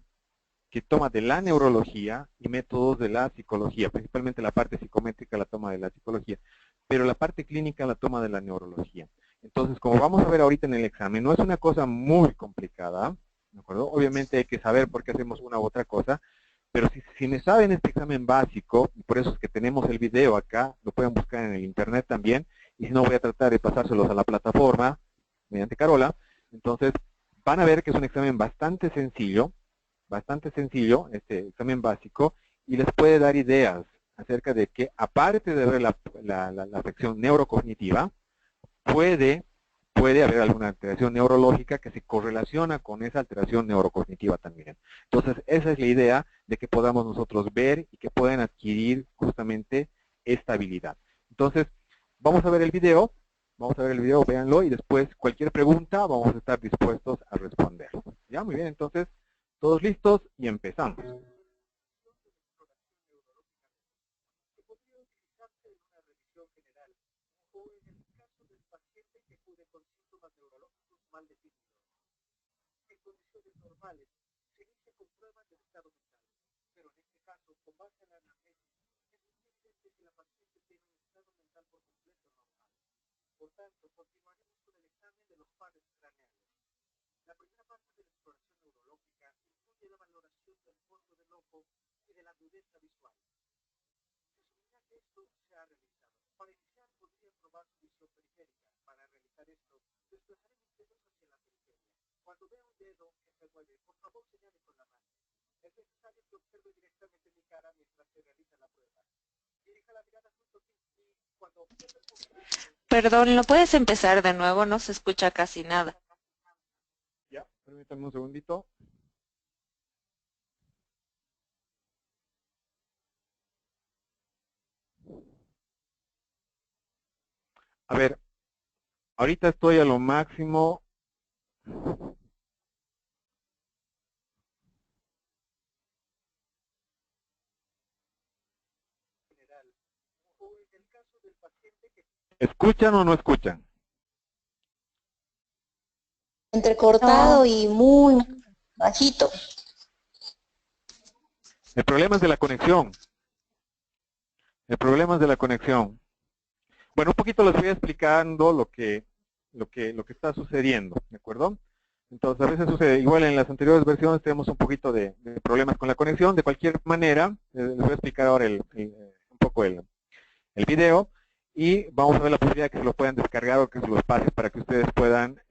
que toma de la neurología y métodos de la psicología, principalmente la parte psicométrica la toma de la psicología, pero la parte clínica la toma de la neurología. Entonces, como vamos a ver ahorita en el examen, no es una cosa muy complicada, ¿de acuerdo? Obviamente hay que saber por qué hacemos una u otra cosa, pero si me saben este examen básico, y por eso es que tenemos el video acá, lo pueden buscar en el internet también, y si no voy a tratar de pasárselos a la plataforma mediante Carola, entonces van a ver que es un examen bastante sencillo, este examen básico, y les puede dar ideas acerca de que, aparte de ver la afección neurocognitiva, puede, puede haber alguna alteración neurológica que se correlaciona con esa alteración neurocognitiva también. Entonces, esa es la idea de que podamos nosotros ver y que puedan adquirir justamente esta habilidad. Entonces, vamos a ver el video, véanlo, y después cualquier pregunta vamos a estar dispuestos a responder. ¿Ya? Muy bien, entonces, todos listos y empezamos. Perdón, ¿lo puedes empezar de nuevo? No se escucha casi nada. Ya, permítanme un segundito. A ver, ahorita estoy a lo máximo. ¿Escuchan o no escuchan? Entrecortado y muy bajito. El problema es de la conexión. El problema es de la conexión. Bueno, un poquito les voy explicando lo que está sucediendo, ¿de acuerdo? Entonces, a veces sucede, igual en las anteriores versiones tenemos un poquito de problemas con la conexión. De cualquier manera, les voy a explicar ahora un poco el video y vamos a ver la posibilidad de que se lo puedan descargar o que se los pase para que ustedes puedan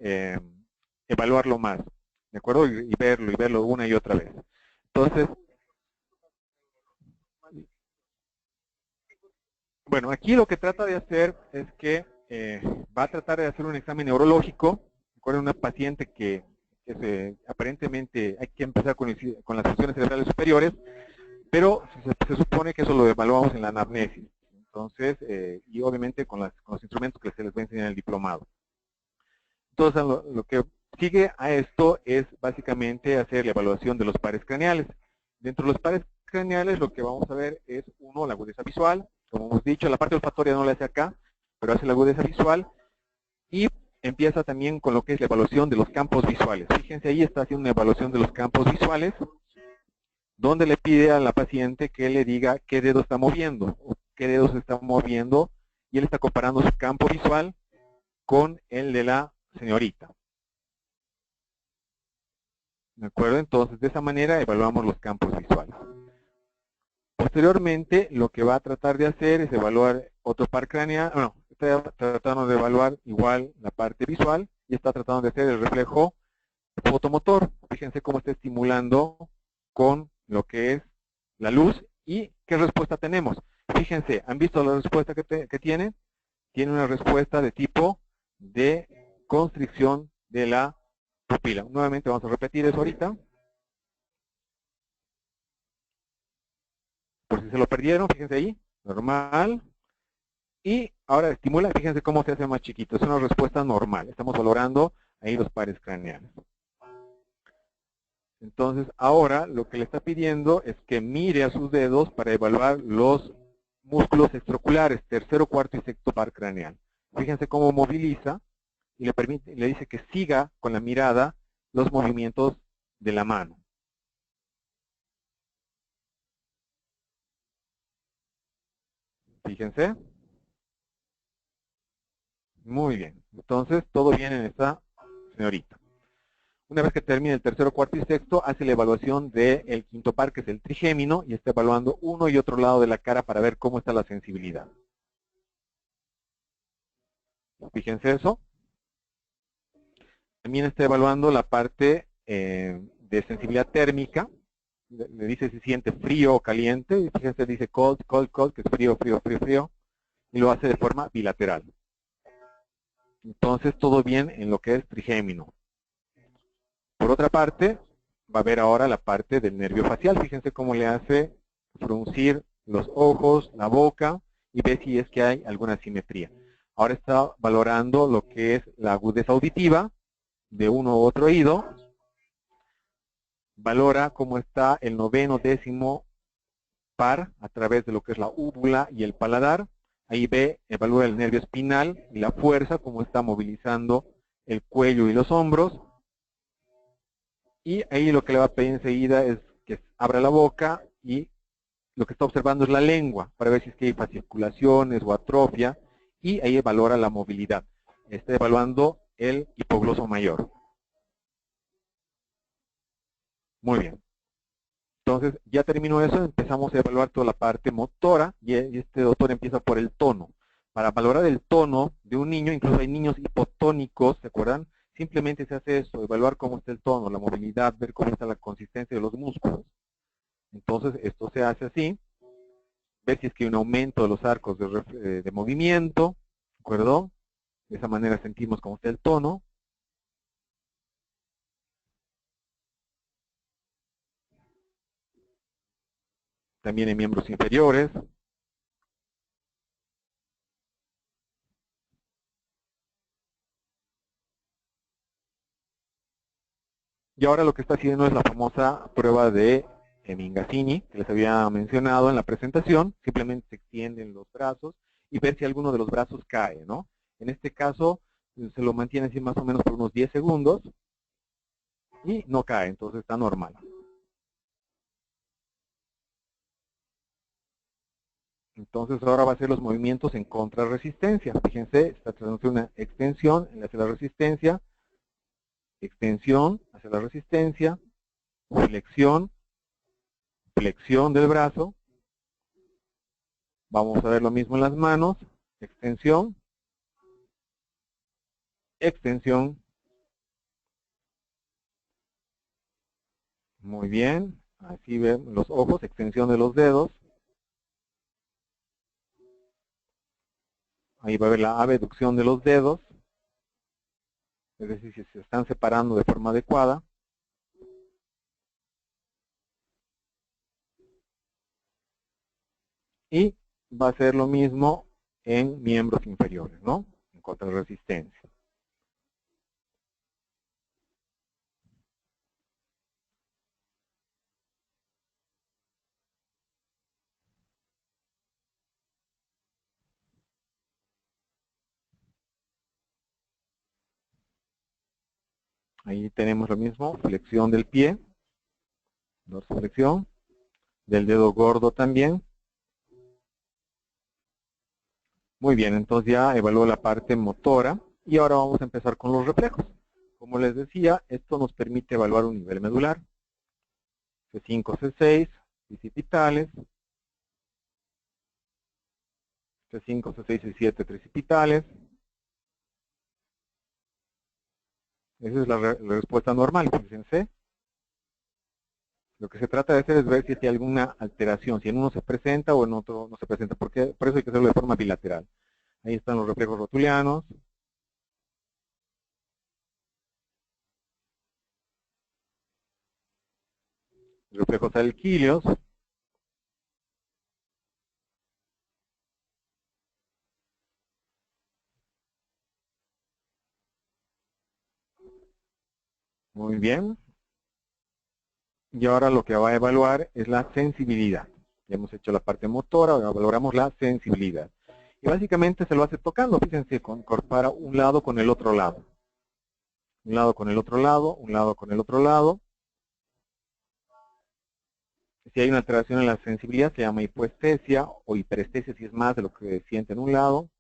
evaluarlo más, ¿de acuerdo? Y verlo una y otra vez. Entonces, bueno, aquí lo que trata de hacer es que va a tratar de hacer un examen neurológico. Recuerden, una paciente que aparentemente hay que empezar con las funciones cerebrales superiores, pero se supone que eso lo evaluamos en la anamnesis. Entonces, y obviamente con los instrumentos que se les va a enseñar en el diplomado. Entonces, lo que sigue a esto es básicamente hacer la evaluación de los pares craneales. Dentro de los pares craneales lo que vamos a ver es, uno, la agudeza visual. Como hemos dicho, la parte olfatoria no la hace acá, pero hace la agudeza visual. Y empieza también con lo que es la evaluación de los campos visuales. Fíjense, ahí está haciendo una evaluación de los campos visuales, donde le pide a la paciente que le diga qué dedo está moviendo, o qué dedo se está moviendo, y él está comparando su campo visual con el de la señorita. ¿De acuerdo? Entonces, de esa manera evaluamos los campos visuales. Posteriormente, lo que va a tratar de hacer es evaluar otro par craneal. Bueno, está tratando de evaluar igual la parte visual y está tratando de hacer el reflejo fotomotor. Fíjense cómo está estimulando con lo que es la luz y qué respuesta tenemos. Fíjense, ¿han visto la respuesta que tiene? Tiene una respuesta de tipo de constricción de la pupila. Nuevamente vamos a repetir eso ahorita. Por si se lo perdieron, fíjense ahí, normal. Y ahora estimula, fíjense cómo se hace más chiquito. Es una respuesta normal. Estamos valorando ahí los pares craneales. Entonces, ahora lo que le está pidiendo es que mire a sus dedos para evaluar los músculos extraoculares, tercero, cuarto y sexto par craneal. Fíjense cómo moviliza y le dice que siga con la mirada los movimientos de la mano. Fíjense. Muy bien. Entonces, todo bien en esta señorita. Una vez que termine el tercero, cuarto y sexto, hace la evaluación del quinto par, que es el trigémino, y está evaluando uno y otro lado de la cara para ver cómo está la sensibilidad. Fíjense eso. También está evaluando la parte de sensibilidad térmica. Le dice si siente frío o caliente. Y fíjense, dice cold, cold, cold, que es frío, frío, frío, frío. Y lo hace de forma bilateral. Entonces, todo bien en lo que es trigémino. Por otra parte, va a ver ahora la parte del nervio facial. Fíjense cómo le hace fruncir los ojos, la boca, y ve si es que hay alguna simetría. Ahora está valorando lo que es la agudeza auditiva de uno u otro oído. Valora cómo está el noveno, décimo par a través de lo que es la úvula y el paladar. Ahí ve, evalúa el nervio espinal y la fuerza, cómo está movilizando el cuello y los hombros. Y ahí lo que le va a pedir enseguida es que abra la boca y lo que está observando es la lengua para ver si es que hay fasciculaciones o atrofia, y ahí valora la movilidad. Está evaluando el hipogloso mayor. Muy bien. Entonces, ya terminó eso, empezamos a evaluar toda la parte motora y este doctor empieza por el tono. Para valorar el tono de un niño, incluso hay niños hipotónicos, ¿se acuerdan? Simplemente se hace eso, evaluar cómo está el tono, la movilidad, ver cómo está la consistencia de los músculos. Entonces, esto se hace así. Ver si es que hay un aumento de los arcos de movimiento, ¿de acuerdo? De esa manera sentimos cómo está el tono. También en miembros inferiores. Y ahora lo que está haciendo es la famosa prueba de Mingazzini, que les había mencionado en la presentación. Simplemente se extienden los brazos y ver si alguno de los brazos cae, ¿no? En este caso, se lo mantiene así más o menos por unos 10 segundos y no cae, entonces está normal. Entonces ahora va a hacer los movimientos en contrarresistencia. Fíjense, está tratando de una extensión hacia la resistencia, extensión hacia la resistencia, flexión, flexión del brazo. Vamos a ver lo mismo en las manos, extensión, extensión. Muy bien, así ven los ojos, extensión de los dedos. Ahí va a ver la abducción de los dedos, es decir, si se están separando de forma adecuada. Y va a hacer lo mismo en miembros inferiores, ¿no? En contrarresistencia. Ahí tenemos lo mismo, flexión del pie, dorsiflexión, del dedo gordo también. Muy bien, entonces ya evaluó la parte motora y ahora vamos a empezar con los reflejos. Como les decía, esto nos permite evaluar un nivel medular. C5, C6, bicipitales. C5, C6, C7, tricipitales. Esa es la respuesta normal, fíjense. Lo que se trata de hacer es ver si hay alguna alteración, si en uno se presenta o en otro no se presenta, porque por eso hay que hacerlo de forma bilateral. Ahí están los reflejos rotulianos. Reflejos alquíleos. Muy bien. Y ahora lo que va a evaluar es la sensibilidad. Ya hemos hecho la parte motora, ahora valoramos la sensibilidad. Y básicamente se lo hace tocando, fíjense, compara un lado con el otro lado. Un lado con el otro lado, un lado con el otro lado. Si hay una alteración en la sensibilidad, se llama hipoestesia o hiperestesia si es más de lo que siente en un lado.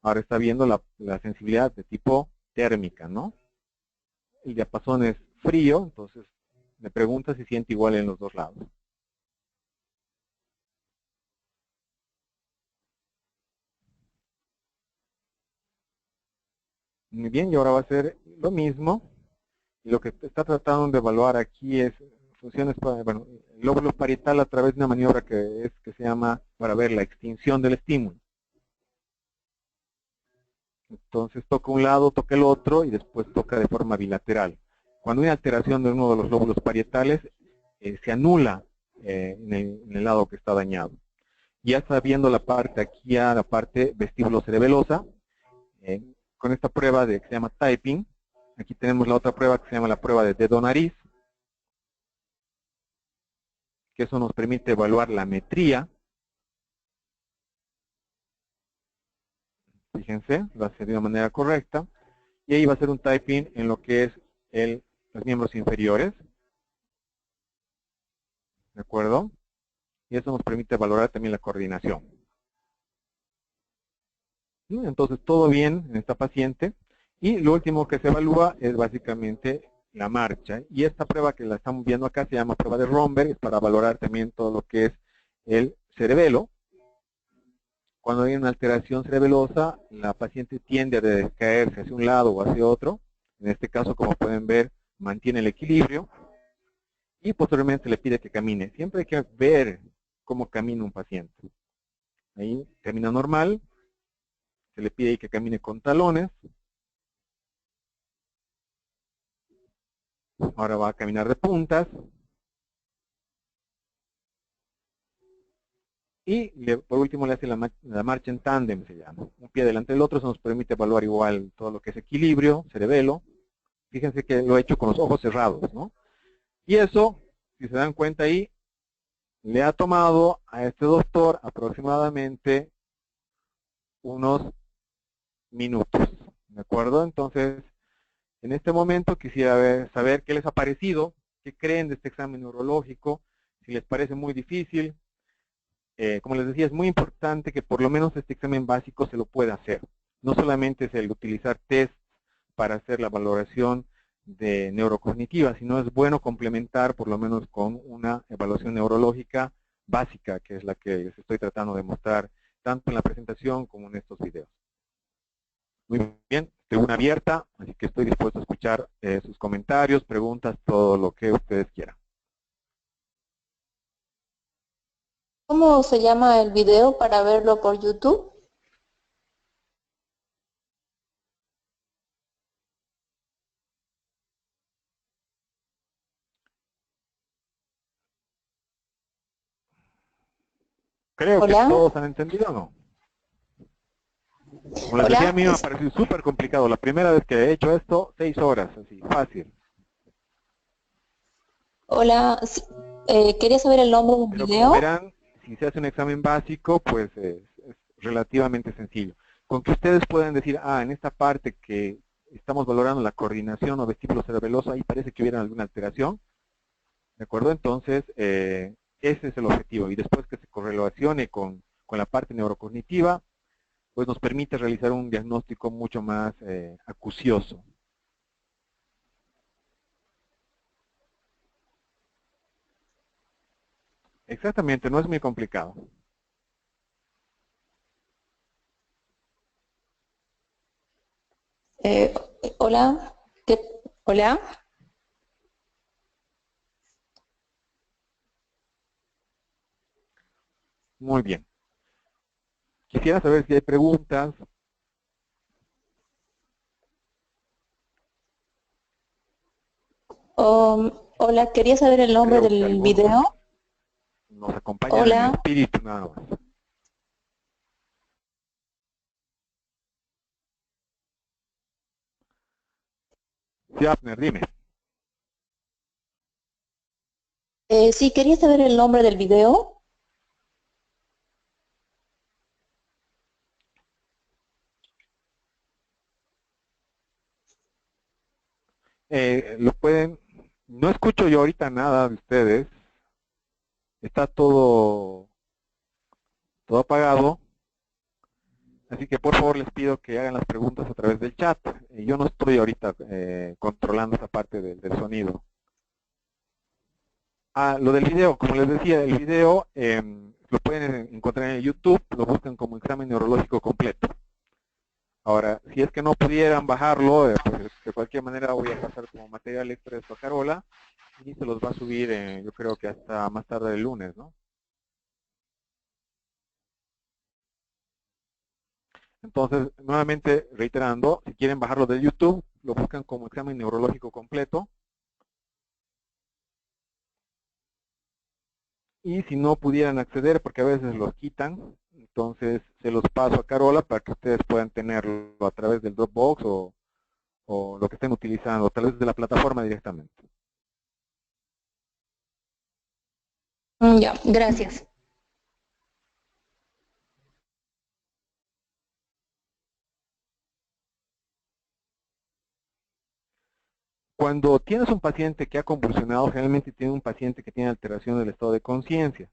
Ahora está viendo la sensibilidad de tipo térmica, ¿no? El diapasón es frío, entonces me pregunta si siente igual en los dos lados. Muy bien, y ahora va a ser lo mismo. Y lo que está tratando de evaluar aquí es funciones para, bueno, el lóbulo parietal a través de una maniobra que se llama para ver la extinción del estímulo. Entonces toca un lado, toca el otro y después toca de forma bilateral. Cuando hay alteración de uno de los lóbulos parietales, se anula en el lado que está dañado. Ya está viendo la parte aquí, a la parte vestíbulo-cerebelosa, con esta prueba que se llama typing. Aquí tenemos la otra prueba que se llama la prueba de dedo-nariz, que eso nos permite evaluar la metría. Fíjense, lo hace de una manera correcta. Y ahí va a hacer un typing en lo que es los miembros inferiores. ¿De acuerdo? Y eso nos permite valorar también la coordinación. ¿Sí? Entonces, todo bien en esta paciente. Y lo último que se evalúa es básicamente la marcha. Y esta prueba que la estamos viendo acá se llama prueba de Romberg, es para valorar también todo lo que es el cerebelo. Cuando hay una alteración cerebelosa, la paciente tiende a descaerse hacia un lado o hacia otro. En este caso, como pueden ver, mantiene el equilibrio. Y posteriormente se le pide que camine. Siempre hay que ver cómo camina un paciente. Ahí camina normal. Se le pide que camine con talones. Ahora va a caminar de puntas. Y por último le hace la marcha en tándem, se llama. Un pie delante del otro, eso nos permite evaluar igual todo lo que es equilibrio, cerebelo. Fíjense que lo he hecho con los ojos cerrados, ¿no? Y eso, si se dan cuenta ahí, le ha tomado a este doctor aproximadamente unos minutos. ¿De acuerdo? Entonces, en este momento quisiera saber qué les ha parecido, qué creen de este examen neurológico, si les parece muy difícil. Como les decía, es muy importante que por lo menos este examen básico se lo pueda hacer. No solamente es el utilizar test para hacer la valoración de neurocognitiva, sino es bueno complementar por lo menos con una evaluación neurológica básica, que es la que les estoy tratando de mostrar tanto en la presentación como en estos videos. Muy bien, tribuna abierta, así que estoy dispuesto a escuchar sus comentarios, preguntas, todo lo que ustedes quieran. ¿Cómo se llama el video para verlo por YouTube? Creo que Hola, todos han entendido, ¿no? Como les decía, a hola, mí me ha parecido súper complicado. La primera vez que he hecho esto, 6 horas, así, fácil. hola. Sí, quería saber el nombre del Pero como video. verán, si se hace un examen básico, pues es relativamente sencillo. Con que ustedes puedan decir, en esta parte que estamos valorando la coordinación o vestíbulo cerebeloso, ahí parece que hubiera alguna alteración, ¿de acuerdo? Entonces, ese es el objetivo. Y después que se correlacione con la parte neurocognitiva, pues nos permite realizar un diagnóstico mucho más acucioso. Exactamente, no es muy complicado. Eh, hola, hola. Muy bien. Quisiera saber si hay preguntas. Hola, quería saber el nombre Creo que del algunos video. nos acompañan en Hola, espíritu nada más. Sí, Abner, dime. Sí, quería saber el nombre del video. Lo pueden, no escucho yo ahorita nada de ustedes, está todo apagado, así que por favor les pido que hagan las preguntas a través del chat. Yo no estoy ahorita controlando esa parte del sonido. Lo del video, como les decía, el video lo pueden encontrar en YouTube, lo buscan como examen neurológico completo. Ahora, si es que no pudieran bajarlo, pues de cualquier manera voy a pasar como material extra esto a Carola y se los va a subir, yo creo que hasta más tarde el lunes, ¿no? Entonces, nuevamente reiterando, si quieren bajarlo de YouTube, lo buscan como examen neurológico completo. Y si no pudieran acceder, porque a veces los quitan, entonces se los paso a Carola para que ustedes puedan tenerlo a través del Dropbox o lo que estén utilizando, tal vez de la plataforma directamente. Ya, gracias. Cuando tienes un paciente que ha convulsionado, generalmente tiene un paciente que tiene alteración del estado de conciencia.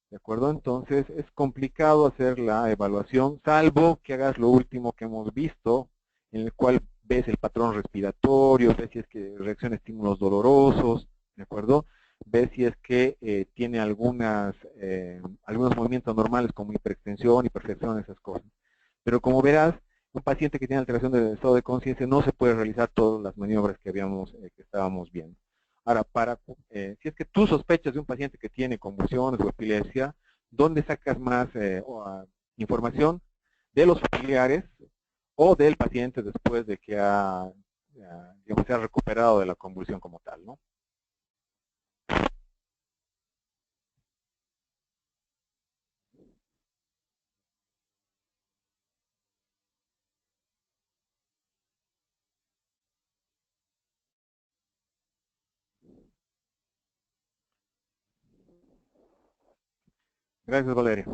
¿De acuerdo? Entonces es complicado hacer la evaluación, salvo que hagas lo último que hemos visto, en el cual ves el patrón respiratorio, ves si es que reacciona a estímulos dolorosos, ¿de acuerdo? Ves si es que tiene algunos movimientos normales como hiperextensión, hiperflexión, esas cosas. Pero como verás, un paciente que tiene alteración del estado de conciencia no se puede realizar todas las maniobras que estábamos viendo. Ahora, si es que tú sospechas de un paciente que tiene convulsiones o epilepsia, ¿dónde sacas más información? De los familiares o del paciente después de que digamos, se ha recuperado de la convulsión como tal, ¿no? Gracias, Valeria.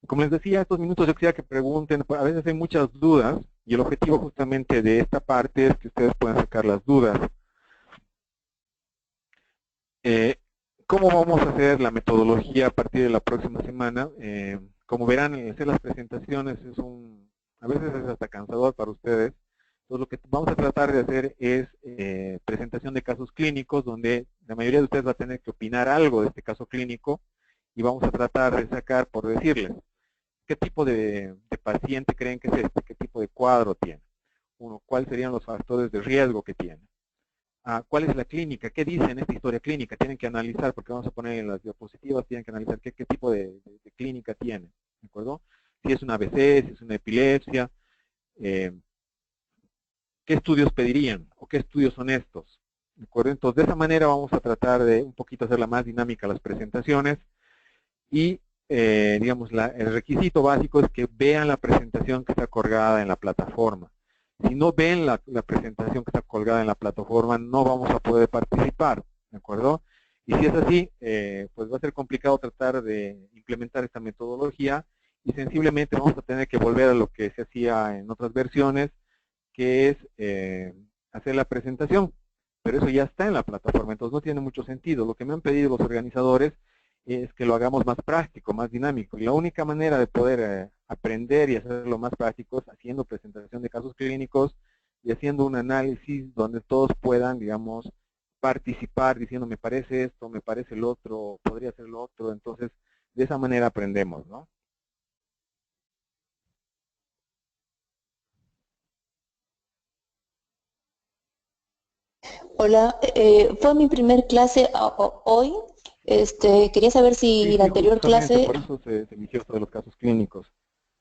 Como les decía, estos minutos yo quisiera que pregunten, a veces hay muchas dudas y el objetivo justamente de esta parte es que ustedes puedan sacar las dudas. ¿Cómo vamos a hacer la metodología a partir de la próxima semana? Como verán, hacer las presentaciones a veces es hasta cansador para ustedes. Entonces lo que vamos a tratar de hacer es presentación de casos clínicos, donde la mayoría de ustedes va a tener que opinar algo de este caso clínico y vamos a tratar de sacar, por decirles, ¿qué tipo de paciente creen que es este? ¿Qué tipo de cuadro tiene? Uno, ¿cuáles serían los factores de riesgo que tiene? ¿Cuál es la clínica? ¿Qué dice en esta historia clínica? Tienen que analizar, porque vamos a poner en las diapositivas, tienen que analizar qué tipo de clínica tiene. ¿De acuerdo? Si es una ABC, si es una epilepsia, ¿qué estudios pedirían? ¿O qué estudios son estos? ¿De acuerdo? Entonces, de esa manera vamos a tratar de un poquito hacerla más dinámica las presentaciones y digamos, el requisito básico es que vean la presentación que está colgada en la plataforma. Si no ven la presentación que está colgada en la plataforma, no vamos a poder participar, ¿de acuerdo? Y si es así, pues va a ser complicado tratar de implementar esta metodología y sensiblemente vamos a tener que volver a lo que se hacía en otras versiones, que es hacer la presentación. Pero eso ya está en la plataforma, entonces no tiene mucho sentido. Lo que me han pedido los organizadores es que lo hagamos más práctico, más dinámico. Y la única manera de poder aprender y hacerlo más práctico es haciendo presentación de casos clínicos y haciendo un análisis donde todos puedan, digamos, participar diciendo me parece esto, me parece el otro, podría ser lo otro. Entonces, de esa manera aprendemos, ¿no? Hola, fue mi primer clase hoy. Quería saber Sí, si la sí, anterior justamente clase... por eso se eligió esto de los casos clínicos.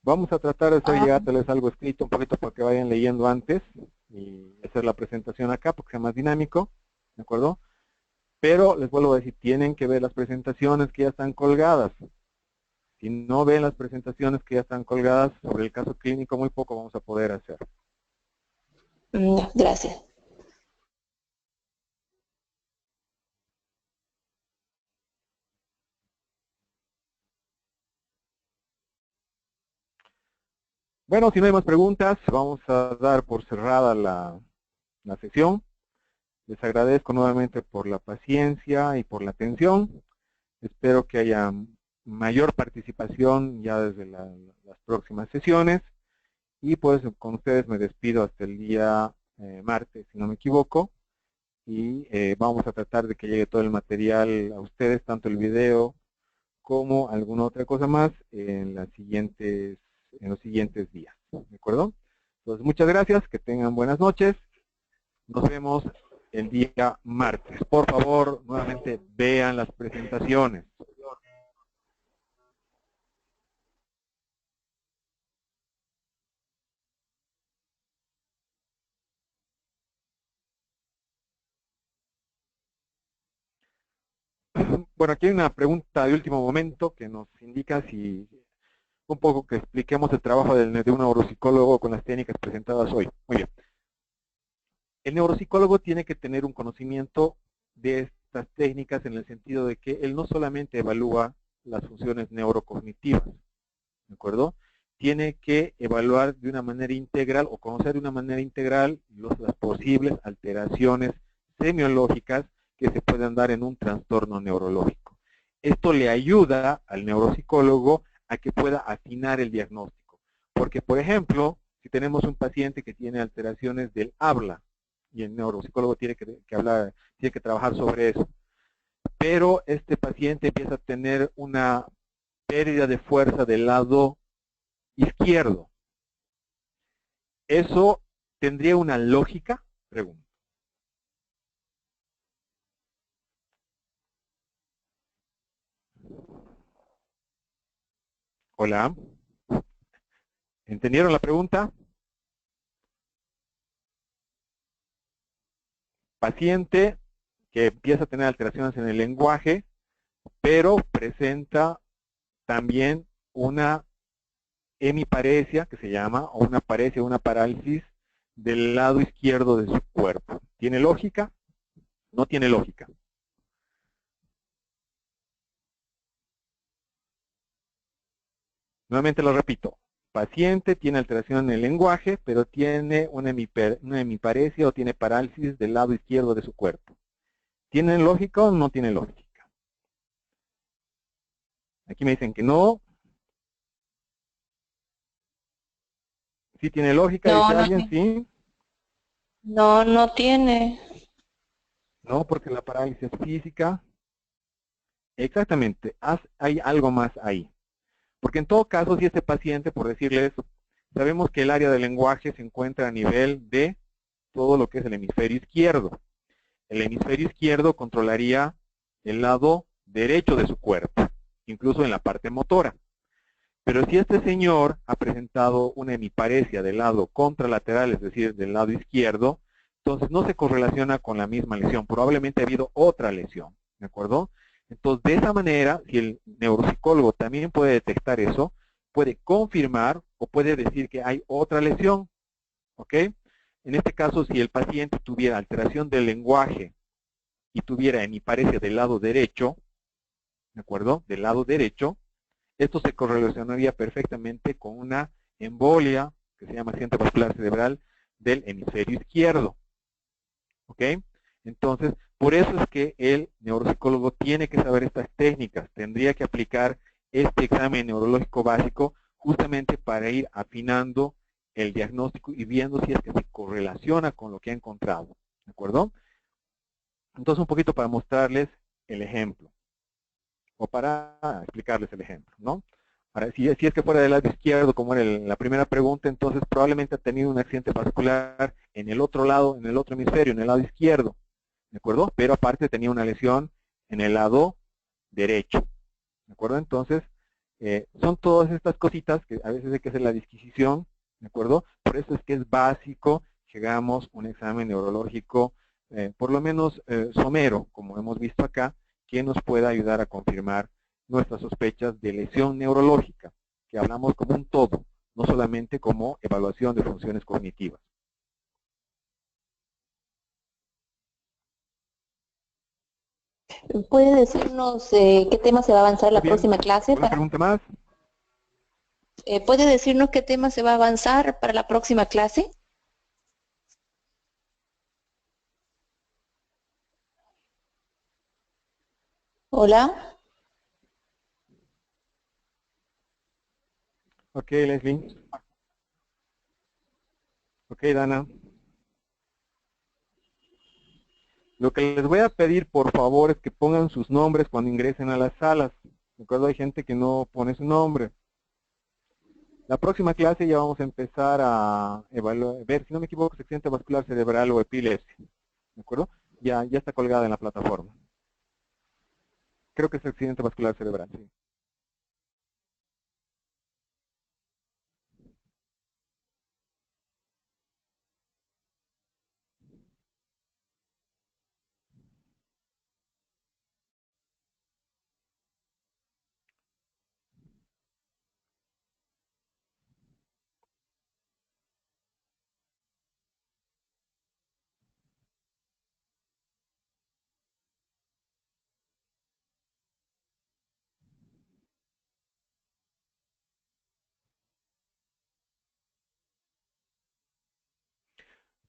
Vamos a tratar de hacer Ah, llegar tal vez algo escrito un poquito para que vayan leyendo antes y hacer la presentación acá porque sea más dinámico, ¿de acuerdo? Pero les vuelvo a decir, tienen que ver las presentaciones que ya están colgadas. Si no ven las presentaciones que ya están colgadas sobre el caso clínico, muy poco vamos a poder hacer. Gracias. Bueno, si no hay más preguntas, vamos a dar por cerrada la sesión. Les agradezco nuevamente por la paciencia y por la atención. Espero que haya mayor participación ya desde las próximas sesiones. Y pues con ustedes me despido hasta el día martes, si no me equivoco. Y vamos a tratar de que llegue todo el material a ustedes, tanto el video como alguna otra cosa más en los siguientes días. ¿De acuerdo? Entonces, muchas gracias, que tengan buenas noches. Nos vemos el día martes. Por favor, nuevamente vean las presentaciones. Bueno, aquí hay una pregunta de último momento que nos indica si un poco que expliquemos el trabajo de un neuropsicólogo con las técnicas presentadas hoy. Muy bien. El neuropsicólogo tiene que tener un conocimiento de estas técnicas en el sentido de que él no solamente evalúa las funciones neurocognitivas, ¿de acuerdo? Tiene que evaluar de una manera integral o conocer de una manera integral las posibles alteraciones semiológicas que se pueden dar en un trastorno neurológico. Esto le ayuda al neuropsicólogo a que pueda afinar el diagnóstico. Porque, por ejemplo, si tenemos un paciente que tiene alteraciones del habla, y el neuropsicólogo tiene que trabajar sobre eso, pero este paciente empieza a tener una pérdida de fuerza del lado izquierdo. ¿Eso tendría una lógica? Pregunto. Hola. ¿Entendieron la pregunta? Paciente que empieza a tener alteraciones en el lenguaje, pero presenta también una hemiparesia, que se llama, o una paresia, una parálisis del lado izquierdo de su cuerpo. ¿Tiene lógica? No tiene lógica. Nuevamente lo repito. Paciente tiene alteración en el lenguaje, pero tiene una hemiparesia o tiene parálisis del lado izquierdo de su cuerpo. ¿Tienen lógica o no tienen lógica? Aquí me dicen que no. ¿Sí tiene lógica? No, Dice no, alguien, sí. no, no tiene. No, porque la parálisis es física. Exactamente, hay algo más ahí. Porque en todo caso, si este paciente, por decirle eso, sabemos que el área del lenguaje se encuentra a nivel de todo lo que es el hemisferio izquierdo. El hemisferio izquierdo controlaría el lado derecho de su cuerpo, incluso en la parte motora. Pero si este señor ha presentado una hemiparesia del lado contralateral, es decir, del lado izquierdo, entonces no se correlaciona con la misma lesión. Probablemente ha habido otra lesión, ¿de acuerdo? Entonces, de esa manera, si el neuropsicólogo también puede detectar eso, puede confirmar o puede decir que hay otra lesión, ¿ok? En este caso, si el paciente tuviera alteración del lenguaje y tuviera hemiparesia del lado derecho, ¿de acuerdo? Del lado derecho, esto se correlacionaría perfectamente con una embolia, que se llama accidente vascular cerebral, del hemisferio izquierdo. ¿Ok? Entonces, por eso es que el neuropsicólogo tiene que saber estas técnicas. Tendría que aplicar este examen neurológico básico justamente para ir afinando el diagnóstico y viendo si es que se correlaciona con lo que ha encontrado. ¿De acuerdo? Entonces, un poquito para mostrarles el ejemplo. O para explicarles el ejemplo, ¿no? Ahora, si es que fuera del lado izquierdo, como era la primera pregunta, entonces probablemente ha tenido un accidente vascular en el otro lado, en el otro hemisferio, en el lado izquierdo, ¿de acuerdo? Pero aparte tenía una lesión en el lado derecho, ¿de acuerdo? Entonces, son todas estas cositas que a veces hay que hacer la disquisición, ¿de acuerdo? Por eso es que es básico que hagamos un examen neurológico, por lo menos somero, como hemos visto acá, que nos pueda ayudar a confirmar nuestras sospechas de lesión neurológica, que hablamos como un todo, no solamente como evaluación de funciones cognitivas. ¿Puede decirnos qué tema se va a avanzar en la Muy bien. próxima clase? ¿Una pregunta más? ¿Puede decirnos qué tema se va a avanzar para la próxima clase? Hola. Ok, Leslie. Ok, Dana. Lo que les voy a pedir, por favor, es que pongan sus nombres cuando ingresen a las salas. ¿De acuerdo? Hay gente que no pone su nombre. La próxima clase ya vamos a empezar a evaluar, ver, si no me equivoco, si accidente vascular cerebral o epilepsia. ¿De acuerdo? Ya está colgada en la plataforma. Creo que es accidente vascular cerebral, sí.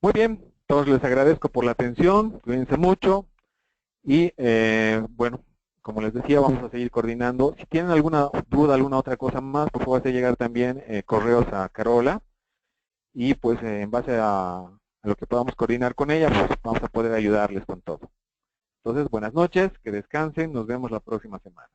Muy bien, todos les agradezco por la atención, cuídense mucho y bueno, como les decía, vamos a seguir coordinando. Si tienen alguna duda, alguna otra cosa más, por favor, hacer llegar también correos a Carola y pues en base a lo que podamos coordinar con ella, pues vamos a poder ayudarles con todo. Entonces, buenas noches, que descansen, nos vemos la próxima semana.